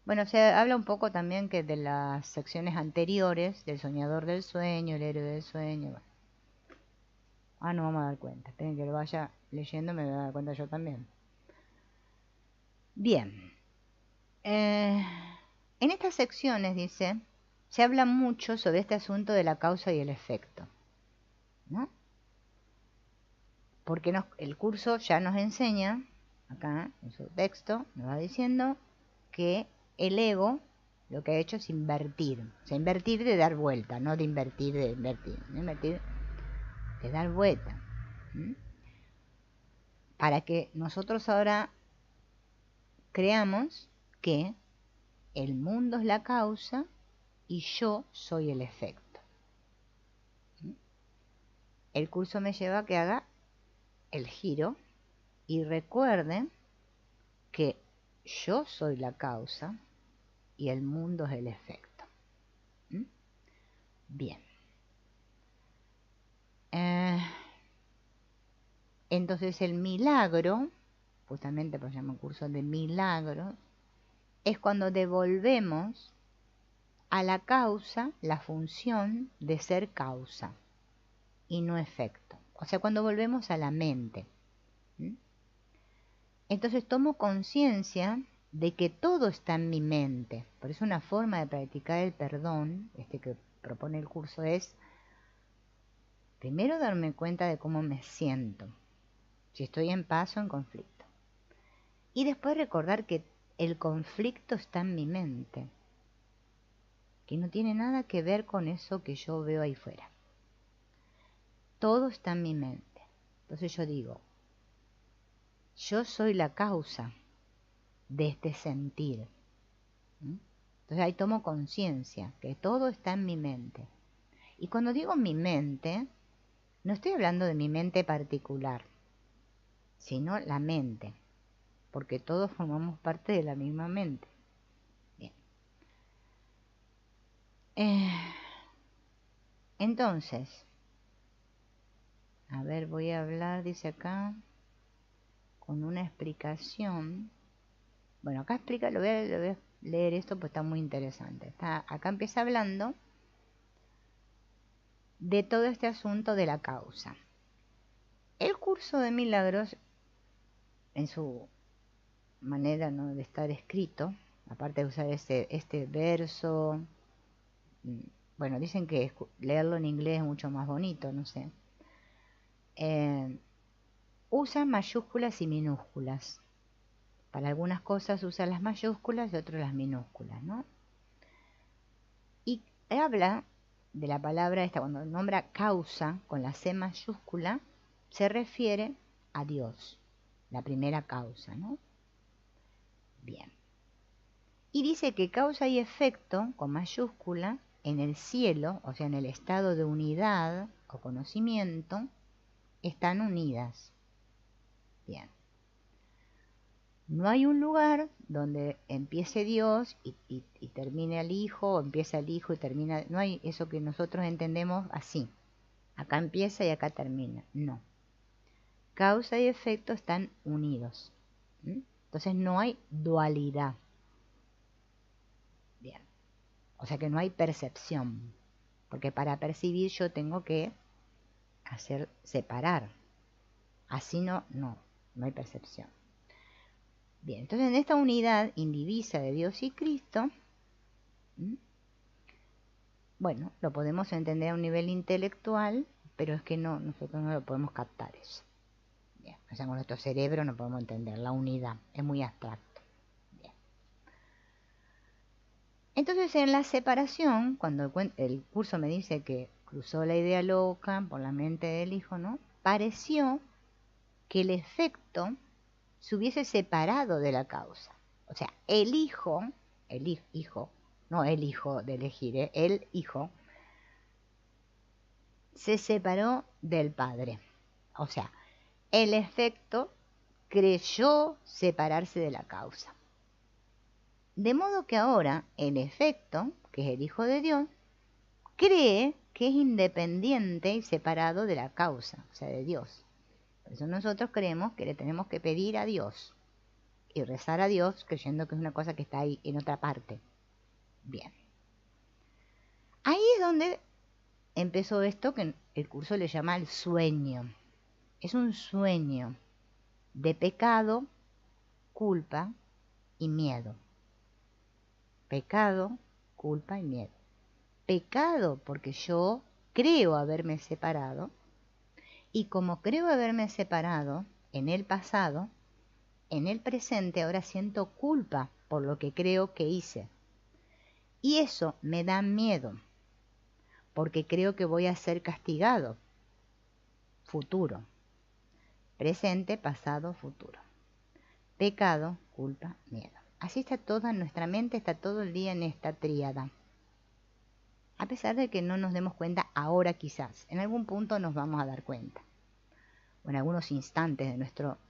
bueno, se habla un poco también que de las secciones anteriores, del soñador del sueño, el héroe del sueño. Bueno. No vamos a dar cuenta. Esperen que lo vaya leyendo, me voy a dar cuenta yo también. Bien. En estas secciones, dice, se habla mucho sobre este asunto de la causa y el efecto, ¿no? Porque el curso ya nos enseña, acá en su texto, nos va diciendo que el ego lo que ha hecho es invertir. O sea, invertir de dar vuelta, no de invertir de invertir. ¿No? Invertir de dar vuelta. ¿Mm? Para que nosotros ahora creamos que el mundo es la causa y yo soy el efecto. ¿Mm? El curso me lleva a que haga el giro y recuerden que yo soy la causa y el mundo es el efecto. ¿Mm? Bien. Entonces el milagro, justamente por llama curso de milagros, es cuando devolvemos a la causa la función de ser causa y no efecto. O sea, cuando volvemos a la mente. ¿Mm? Entonces tomo conciencia de que todo está en mi mente. Por eso una forma de practicar el perdón, que propone el curso, es primero darme cuenta de cómo me siento, si estoy en paz o en conflicto. Y después recordar que el conflicto está en mi mente, que no tiene nada que ver con eso que yo veo ahí fuera. Todo está en mi mente. Entonces yo digo, yo soy la causa de este sentir. Entonces ahí tomo conciencia que todo está en mi mente. Y cuando digo mi mente, no estoy hablando de mi mente particular, sino la mente, porque todos formamos parte de la misma mente. Bien. Entonces, a ver, voy a hablar, dice acá, con una explicación. Bueno, acá explica, lo voy a leer esto porque está muy interesante. Acá empieza hablando de todo este asunto de la causa. El curso de milagros, en su manera, ¿no?, de estar escrito, aparte de usar este verso, bueno, dicen que leerlo en inglés es mucho más bonito, no sé. Usa mayúsculas y minúsculas. Para algunas cosas usa las mayúsculas y otras las minúsculas, ¿no? Y habla de la palabra esta, cuando nombra causa con la C mayúscula, se refiere a Dios, la primera causa, ¿no? Bien. Y dice que causa y efecto, con mayúscula, en el cielo, o sea, en el estado de unidad o conocimiento, están unidas. Bien. No hay un lugar donde empiece Dios y termine el Hijo, o empieza el Hijo y termina. No hay eso que nosotros entendemos así. Acá empieza y acá termina. No. Causa y efecto están unidos. Entonces no hay dualidad. Bien. O sea que no hay percepción. Porque para percibir yo tengo que hacer separar. Así no hay percepción. Bien, entonces en esta unidad indivisa de Dios y Cristo, bueno, lo podemos entender a un nivel intelectual, pero es que nosotros no lo podemos captar eso. Bien, o sea, con nuestro cerebro no podemos entender la unidad, es muy abstracto. Bien. Entonces en la separación, cuando el curso me dice que cruzó la idea loca por la mente del Hijo, ¿no? Pareció que el efecto se hubiese separado de la causa. O sea, el hijo, no el hijo de elegir, el hijo, se separó del padre. O sea, el efecto creyó separarse de la causa. De modo que ahora el efecto, que es el Hijo de Dios, cree que es independiente y separado de la causa, o sea, de Dios. Por eso nosotros creemos que le tenemos que pedir a Dios y rezar a Dios creyendo que es una cosa que está ahí en otra parte. Bien. Ahí es donde empezó esto que el curso le llama el sueño. Es un sueño de pecado, culpa y miedo. Pecado, culpa y miedo. Pecado porque yo creo haberme separado, y como creo haberme separado en el pasado, en el presente ahora siento culpa por lo que creo que hice. Y eso me da miedo, porque creo que voy a ser castigado. Futuro. Presente, pasado, futuro. Pecado, culpa, miedo. Así está toda nuestra mente, está todo el día en esta tríada. A pesar de que no nos demos cuenta ahora quizás, en algún punto nos vamos a dar cuenta. O en algunos instantes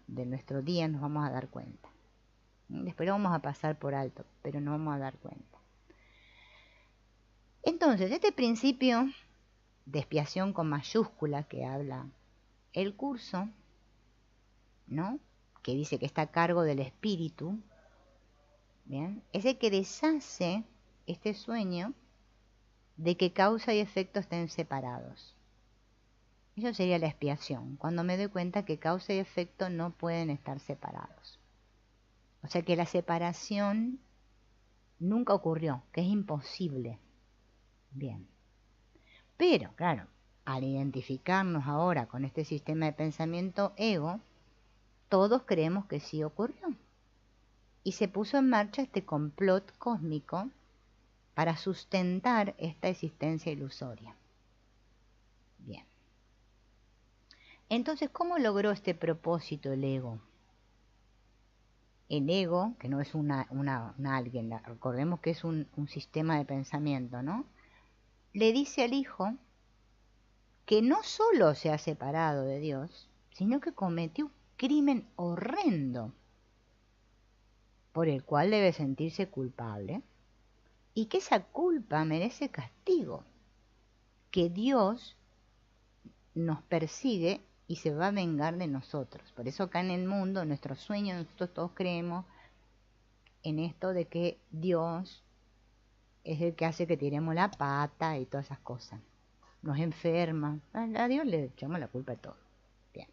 de nuestro día nos vamos a dar cuenta. Después lo vamos a pasar por alto, pero no vamos a dar cuenta. Entonces, este principio de expiación con mayúscula que habla el curso, ¿no?, que dice que está a cargo del espíritu, ¿bien?, es el que deshace este sueño de que causa y efecto estén separados. Eso sería la expiación, cuando me doy cuenta que causa y efecto no pueden estar separados. O sea que la separación nunca ocurrió, que es imposible. Bien. Pero, claro, al identificarnos ahora con este sistema de pensamiento ego, todos creemos que sí ocurrió. Y se puso en marcha este complot cósmico para sustentar esta existencia ilusoria. Bien. Entonces, ¿cómo logró este propósito el ego? El ego, que no es alguien, recordemos que es un sistema de pensamiento, ¿no?, le dice al Hijo que no solo se ha separado de Dios, sino que cometió un crimen horrendo por el cual debe sentirse culpable y que esa culpa merece castigo, que Dios nos persigue y se va a vengar de nosotros. Por eso acá en el mundo, en nuestros sueños, nosotros todos creemos en esto de que Dios es el que hace que tiremos la pata y todas esas cosas. Nos enferma. A Dios le echamos la culpa de todo. Bien.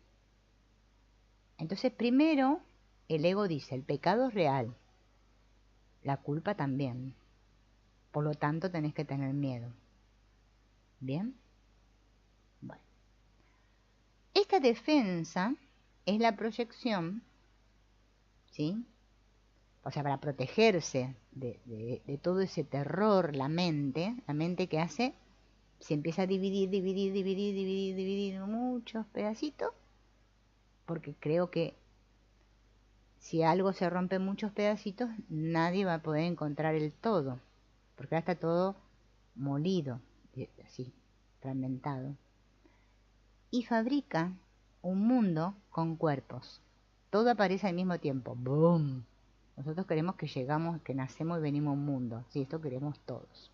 Entonces, primero, el ego dice, el pecado es real. La culpa también. Por lo tanto, tenés que tener miedo. ¿Bien? Bueno. Esta defensa es la proyección, ¿sí?, o sea, para protegerse de todo ese terror, la mente que hace, se empieza a dividir en muchos pedacitos, porque creo que si algo se rompe en muchos pedacitos, nadie va a poder encontrar el todo, porque ahora está todo molido, así, fragmentado. Y fabrica un mundo con cuerpos. Todo aparece al mismo tiempo. ¡Boom! Nosotros queremos que llegamos, que nacemos y venimos a un mundo. Sí, esto queremos todos.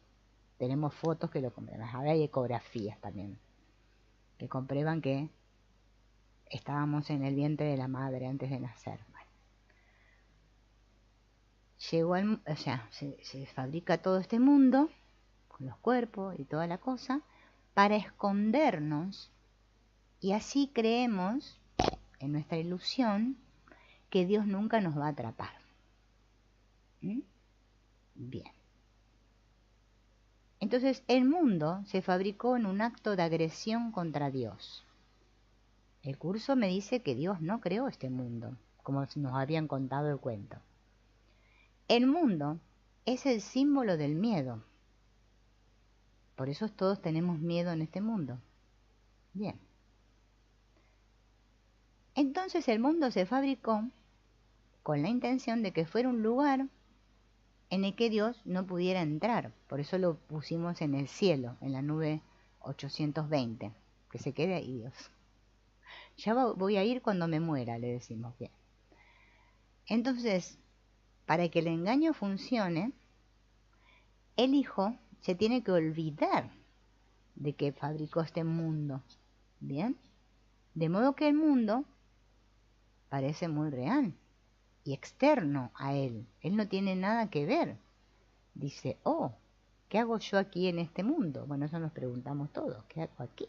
Tenemos fotos que lo comprueban. Ahora hay ecografías también, que comprueban que estábamos en el vientre de la madre antes de nacer. Bueno. Se fabrica todo este mundo, con los cuerpos y toda la cosa, para escondernos, y así creemos, en nuestra ilusión, que Dios nunca nos va a atrapar. Bien. Entonces el mundo se fabricó en un acto de agresión contra Dios. El curso me dice que Dios no creó este mundo, como nos habían contado el cuento. El mundo es el símbolo del miedo. Por eso todos tenemos miedo en este mundo. Bien. Entonces el mundo se fabricó con la intención de que fuera un lugar en el que Dios no pudiera entrar. Por eso lo pusimos en el cielo, en la nube 820. Que se quede ahí Dios. Ya voy a ir cuando me muera, le decimos. Bien. Entonces, para que el engaño funcione, el hijo se tiene que olvidar de que fabricó este mundo. ¿Bien? De modo que el mundo parece muy real y externo a él. Él no tiene nada que ver. Dice, oh, ¿qué hago yo aquí en este mundo? Bueno, eso nos preguntamos todos. ¿Qué hago aquí?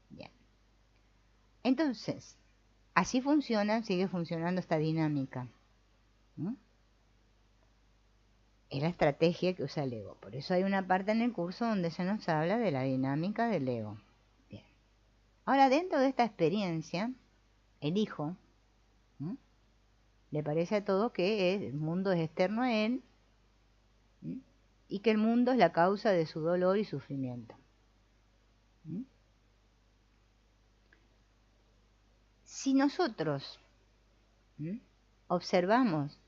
Bien. Entonces, así funciona, sigue funcionando esta dinámica. ¿No? Es la estrategia que usa el ego. Por eso hay una parte en el curso donde se nos habla de la dinámica del ego. Bien. Ahora, dentro de esta experiencia, el hijo, ¿no?, le parece a todo que el mundo es externo a él, ¿no?, y que el mundo es la causa de su dolor y sufrimiento. ¿No? Si nosotros, ¿no?, observamos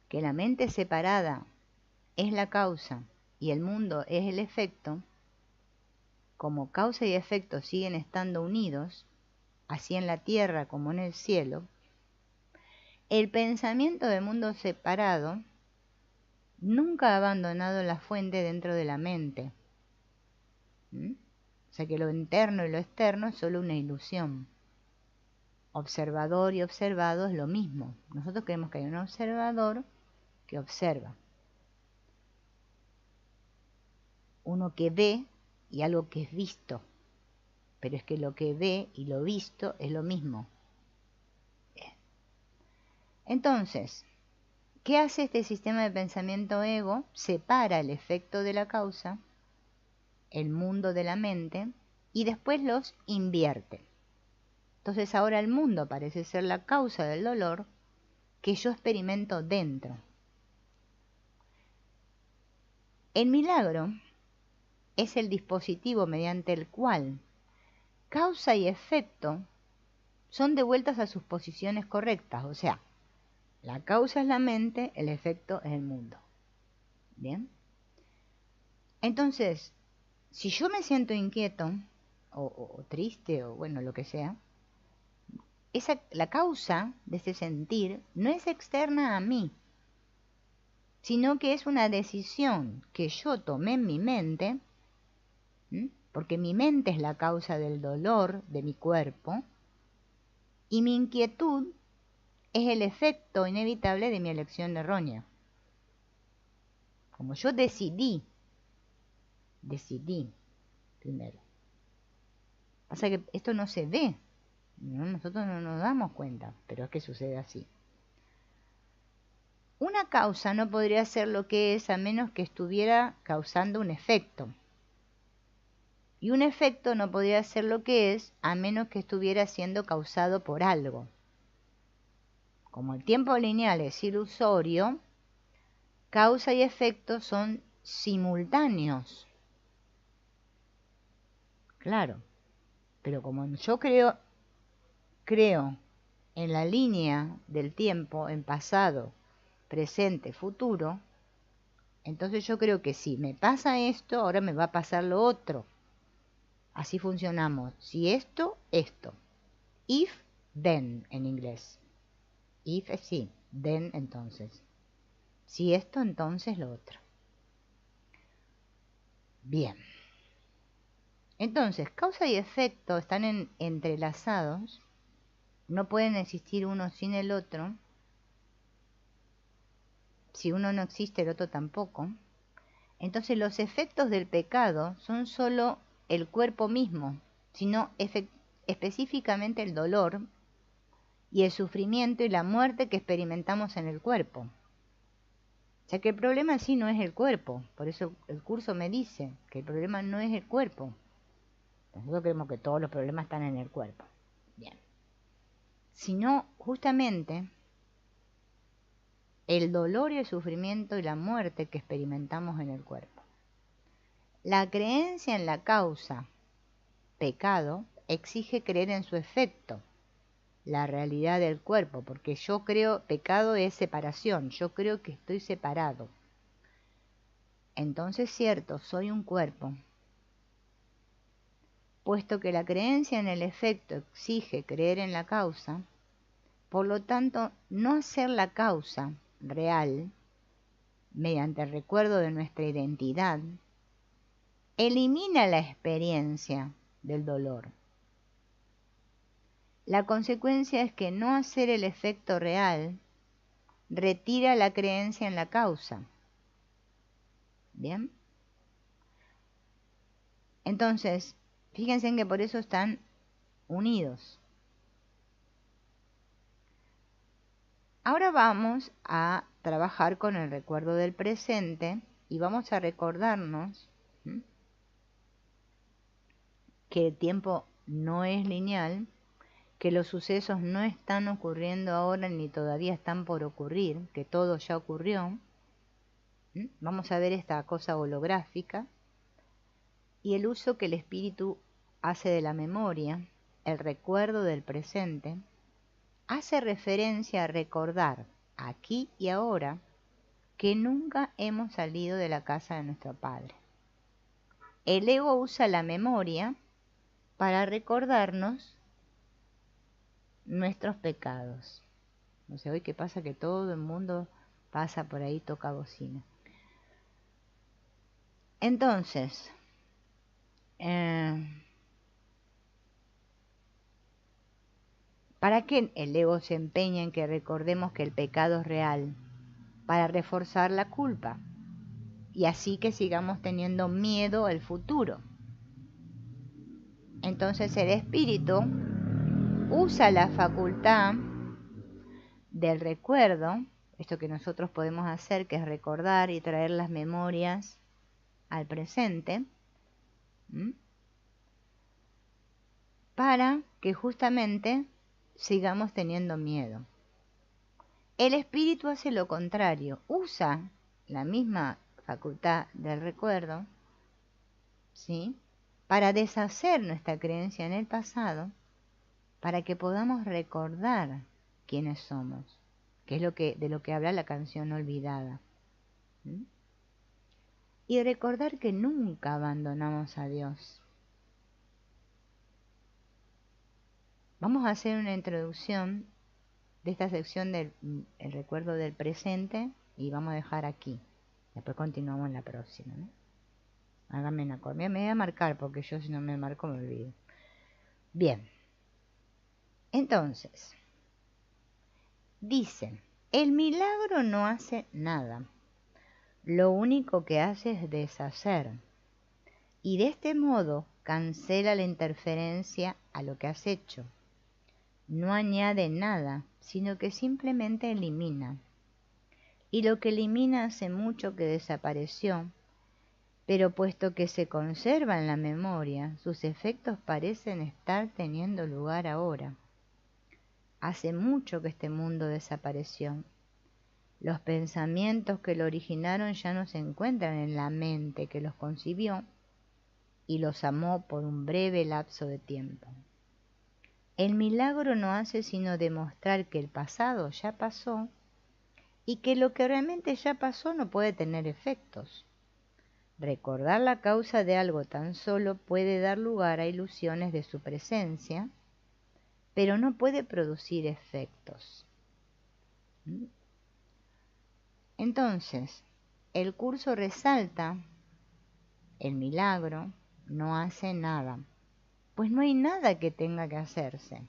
que la mente separada es la causa y el mundo es el efecto, como causa y efecto siguen estando unidos, así en la tierra como en el cielo, el pensamiento de mundo separado nunca ha abandonado la fuente dentro de la mente. O sea que lo interno y lo externo es solo una ilusión. Observador y observado es lo mismo. Nosotros creemos que hay un observador que observa. Uno que ve y algo que es visto. Pero es que lo que ve y lo visto es lo mismo. Bien. Entonces, ¿qué hace este sistema de pensamiento ego? Separa el efecto de la causa, el mundo de la mente, y después los invierte. Entonces ahora el mundo parece ser la causa del dolor que yo experimento dentro. El milagro es el dispositivo mediante el cual causa y efecto son devueltas a sus posiciones correctas. O sea, la causa es la mente, el efecto es el mundo. ¿Bien? Entonces, si yo me siento inquieto o triste o bueno, lo que sea, la causa de ese sentir no es externa a mí, sino que es una decisión que yo tomé en mi mente, porque mi mente es la causa del dolor de mi cuerpo, y mi inquietud es el efecto inevitable de mi elección errónea. Como yo decidí primero. Pasa que esto no se ve, ¿no? Nosotros no nos damos cuenta, pero es que sucede así. Una causa no podría ser lo que es a menos que estuviera causando un efecto. Y un efecto no podría ser lo que es a menos que estuviera siendo causado por algo. Como el tiempo lineal es ilusorio, causa y efecto son simultáneos. Claro, pero como yo creo en la línea del tiempo, en pasado, presente, futuro, entonces yo creo que si me pasa esto, ahora me va a pasar lo otro. Así funcionamos. Si esto, esto. If, then en inglés. If es sí, then entonces. Si esto, entonces lo otro. Bien. Entonces, causa y efecto están entrelazados. No pueden existir uno sin el otro. Si uno no existe, el otro tampoco. Entonces los efectos del pecado son solo el cuerpo mismo, sino específicamente el dolor y el sufrimiento y la muerte que experimentamos en el cuerpo. O sea que el problema en sí no es el cuerpo, por eso el curso me dice que el problema no es el cuerpo. Nosotros creemos que todos los problemas están en el cuerpo. Bien. Sino justamente el dolor y el sufrimiento y la muerte que experimentamos en el cuerpo. La creencia en la causa, pecado, exige creer en su efecto, la realidad del cuerpo, porque yo creo, pecado es separación, yo creo que estoy separado. Entonces, cierto, soy un cuerpo. Puesto que la creencia en el efecto exige creer en la causa, por lo tanto, no hacer la causa real, mediante el recuerdo de nuestra identidad, elimina la experiencia del dolor. La consecuencia es que no hacer el efecto real retira la creencia en la causa. ¿Bien? Entonces, fíjense en que por eso están unidos. Ahora vamos a trabajar con el recuerdo del presente y vamos a recordarnos que el tiempo no es lineal, que los sucesos no están ocurriendo ahora ni todavía están por ocurrir, que todo ya ocurrió. Vamos a ver esta cosa holográfica y el uso que el espíritu hace de la memoria, el recuerdo del presente, hace referencia a recordar aquí y ahora que nunca hemos salido de la casa de nuestro Padre. El ego usa la memoria para recordarnos nuestros pecados. No sé, hoy qué pasa que todo el mundo pasa por ahí, toca bocina. Entonces, ¿para qué el ego se empeña en que recordemos que el pecado es real? Para reforzar la culpa y así que sigamos teniendo miedo al futuro. Entonces el espíritu usa la facultad del recuerdo, esto que nosotros podemos hacer, que es recordar y traer las memorias al presente, para que justamente sigamos teniendo miedo. El espíritu hace lo contrario, usa la misma facultad del recuerdo, ¿sí?, para deshacer nuestra creencia en el pasado, para que podamos recordar quiénes somos, que es de lo que habla la canción Olvidada. Y recordar que nunca abandonamos a Dios. Vamos a hacer una introducción de esta sección del recuerdo del presente y vamos a dejar aquí. Después continuamos en la próxima, ¿no? Háganme una cosa. Me voy a marcar porque yo si no me marco me olvido. Bien. Entonces, dice, el milagro no hace nada. Lo único que hace es deshacer. Y de este modo cancela la interferencia a lo que has hecho. No añade nada, sino que simplemente elimina. Y lo que elimina hace mucho que desapareció, pero puesto que se conserva en la memoria, sus efectos parecen estar teniendo lugar ahora. Hace mucho que este mundo desapareció. Los pensamientos que lo originaron ya no se encuentran en la mente que los concibió y los amó por un breve lapso de tiempo. El milagro no hace sino demostrar que el pasado ya pasó y que lo que realmente ya pasó no puede tener efectos. Recordar la causa de algo tan solo puede dar lugar a ilusiones de su presencia, pero no puede producir efectos. Entonces, el curso resalta, el milagro no hace nada, pues no hay nada que tenga que hacerse.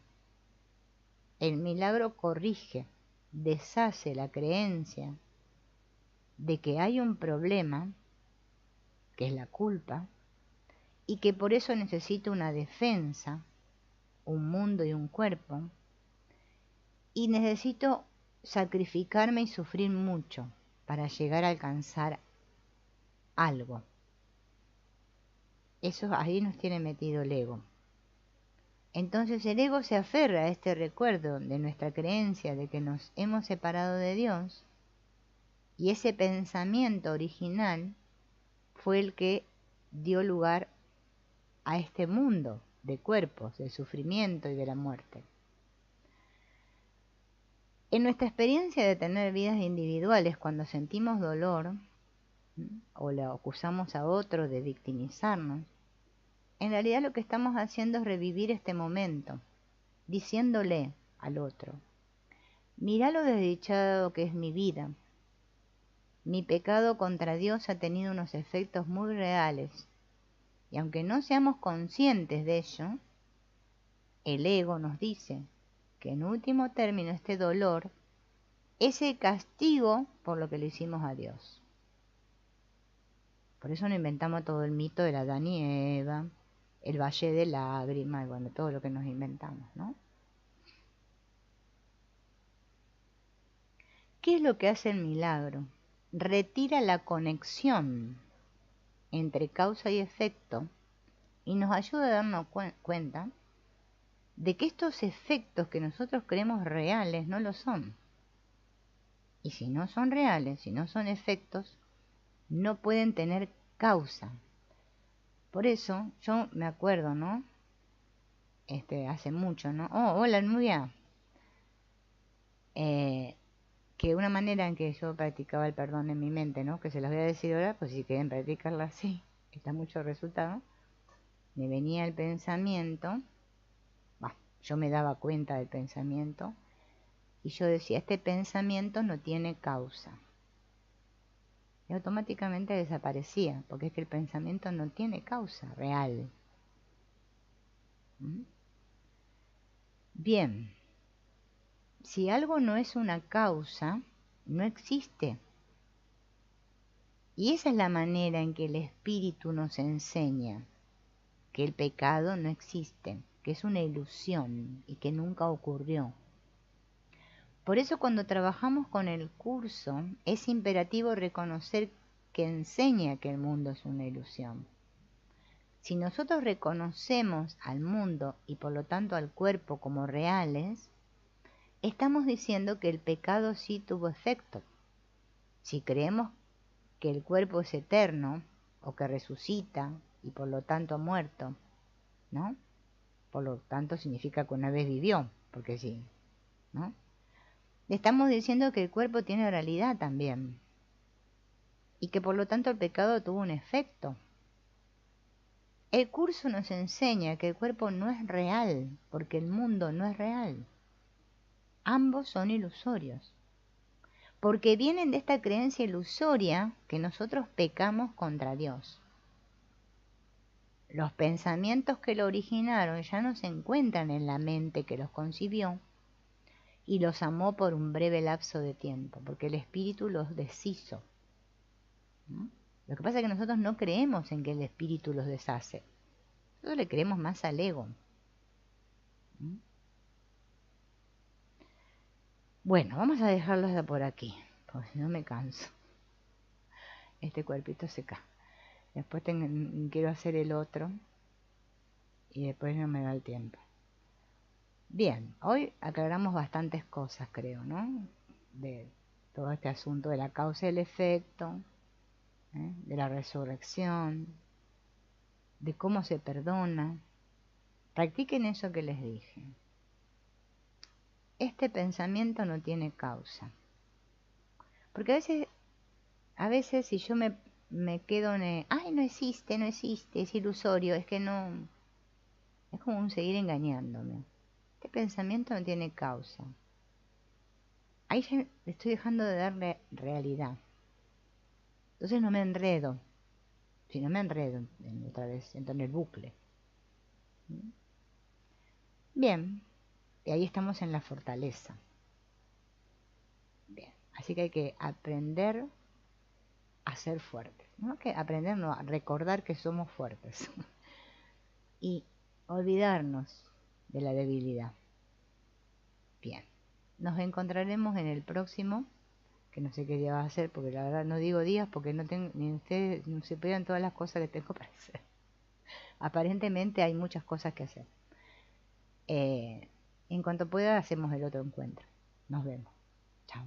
El milagro corrige, deshace la creencia de que hay un problema, que es la culpa, y que por eso necesito una defensa, un mundo y un cuerpo, y necesito sacrificarme y sufrir mucho para llegar a alcanzar algo. Eso ahí nos tiene metido el ego. Entonces el ego se aferra a este recuerdo de nuestra creencia de que nos hemos separado de Dios, y ese pensamiento original fue el que dio lugar a este mundo de cuerpos, del sufrimiento y de la muerte. En nuestra experiencia de tener vidas individuales, cuando sentimos dolor o le acusamos a otro de victimizarnos, en realidad lo que estamos haciendo es revivir este momento, diciéndole al otro, mirá lo desdichado que es mi vida, Mi pecado contra Dios ha tenido unos efectos muy reales. Y aunque no seamos conscientes de ello, el ego nos dice que en último término este dolor es el castigo por lo que le hicimos a Dios. Por eso no inventamos todo el mito de la Adán y Eva, el valle de lágrimas, bueno, todo lo que nos inventamos, ¿no? ¿Qué es lo que hace el milagro? Retira la conexión entre causa y efecto y nos ayuda a darnos cuenta de que estos efectos que nosotros creemos reales no lo son. Y si no son reales, si no son efectos, no pueden tener causa. Por eso yo me acuerdo, ¿no? Hace mucho, ¿no? Oh, hola Nubia. Que una manera en que yo practicaba el perdón en mi mente, ¿no? Que se los voy a decir ahora, pues si quieren practicarla así, está mucho resultado. Me venía el pensamiento, yo me daba cuenta del pensamiento, y yo decía, este pensamiento no tiene causa. Y automáticamente desaparecía, porque es que el pensamiento no tiene causa real. ¿Mm? Bien, si algo no es una causa, no existe. Y esa es la manera en que el espíritu nos enseña que el pecado no existe, que es una ilusión y que nunca ocurrió. Por eso cuando trabajamos con el curso es imperativo reconocer que enseña que el mundo es una ilusión. Si nosotros reconocemos al mundo y por lo tanto al cuerpo como reales, estamos diciendo que el pecado sí tuvo efecto. Si creemos que el cuerpo es eterno o que resucita y por lo tanto ha muerto, ¿no? Por lo tanto significa que una vez vivió, porque sí, ¿no? Le estamos diciendo que el cuerpo tiene realidad también y que por lo tanto el pecado tuvo un efecto. El curso nos enseña que el cuerpo no es real, porque el mundo no es real. Ambos son ilusorios, porque vienen de esta creencia ilusoria que nosotros pecamos contra Dios. Los pensamientos que lo originaron ya no se encuentran en la mente que los concibió y los amó por un breve lapso de tiempo, porque el espíritu los deshizo. ¿No? Lo que pasa es que nosotros no creemos en que el espíritu los deshace. Nosotros le creemos más al ego. ¿No? Bueno, vamos a dejarlos de por aquí, porque si no me canso. Este cuerpito se cae. Después quiero hacer el otro y después no me da el tiempo. Bien, hoy aclaramos bastantes cosas, creo, ¿no? De todo este asunto de la causa y el efecto, de la resurrección, de cómo se perdona. Practiquen eso que les dije. Este pensamiento no tiene causa. Porque a veces si yo me quedo en, ay, no existe, es ilusorio, es que no, es como un seguir engañándome. Este pensamiento no tiene causa. Ahí ya le estoy dejando de darle realidad. Entonces no me enredo. Si no me enredo, otra vez entro en el bucle. Bien, y ahí estamos en la fortaleza. Bien, así que hay que aprender a ser fuertes. No que aprender, no, a recordar que somos fuertes. Y olvidarnos de la debilidad. Bien, nos encontraremos en el próximo, que no sé qué día va a ser, porque la verdad no digo días porque no tengo, ni ustedes no se pegan todas las cosas que tengo para hacer. Aparentemente hay muchas cosas que hacer. En cuanto pueda hacemos el otro encuentro. Nos vemos. Chao.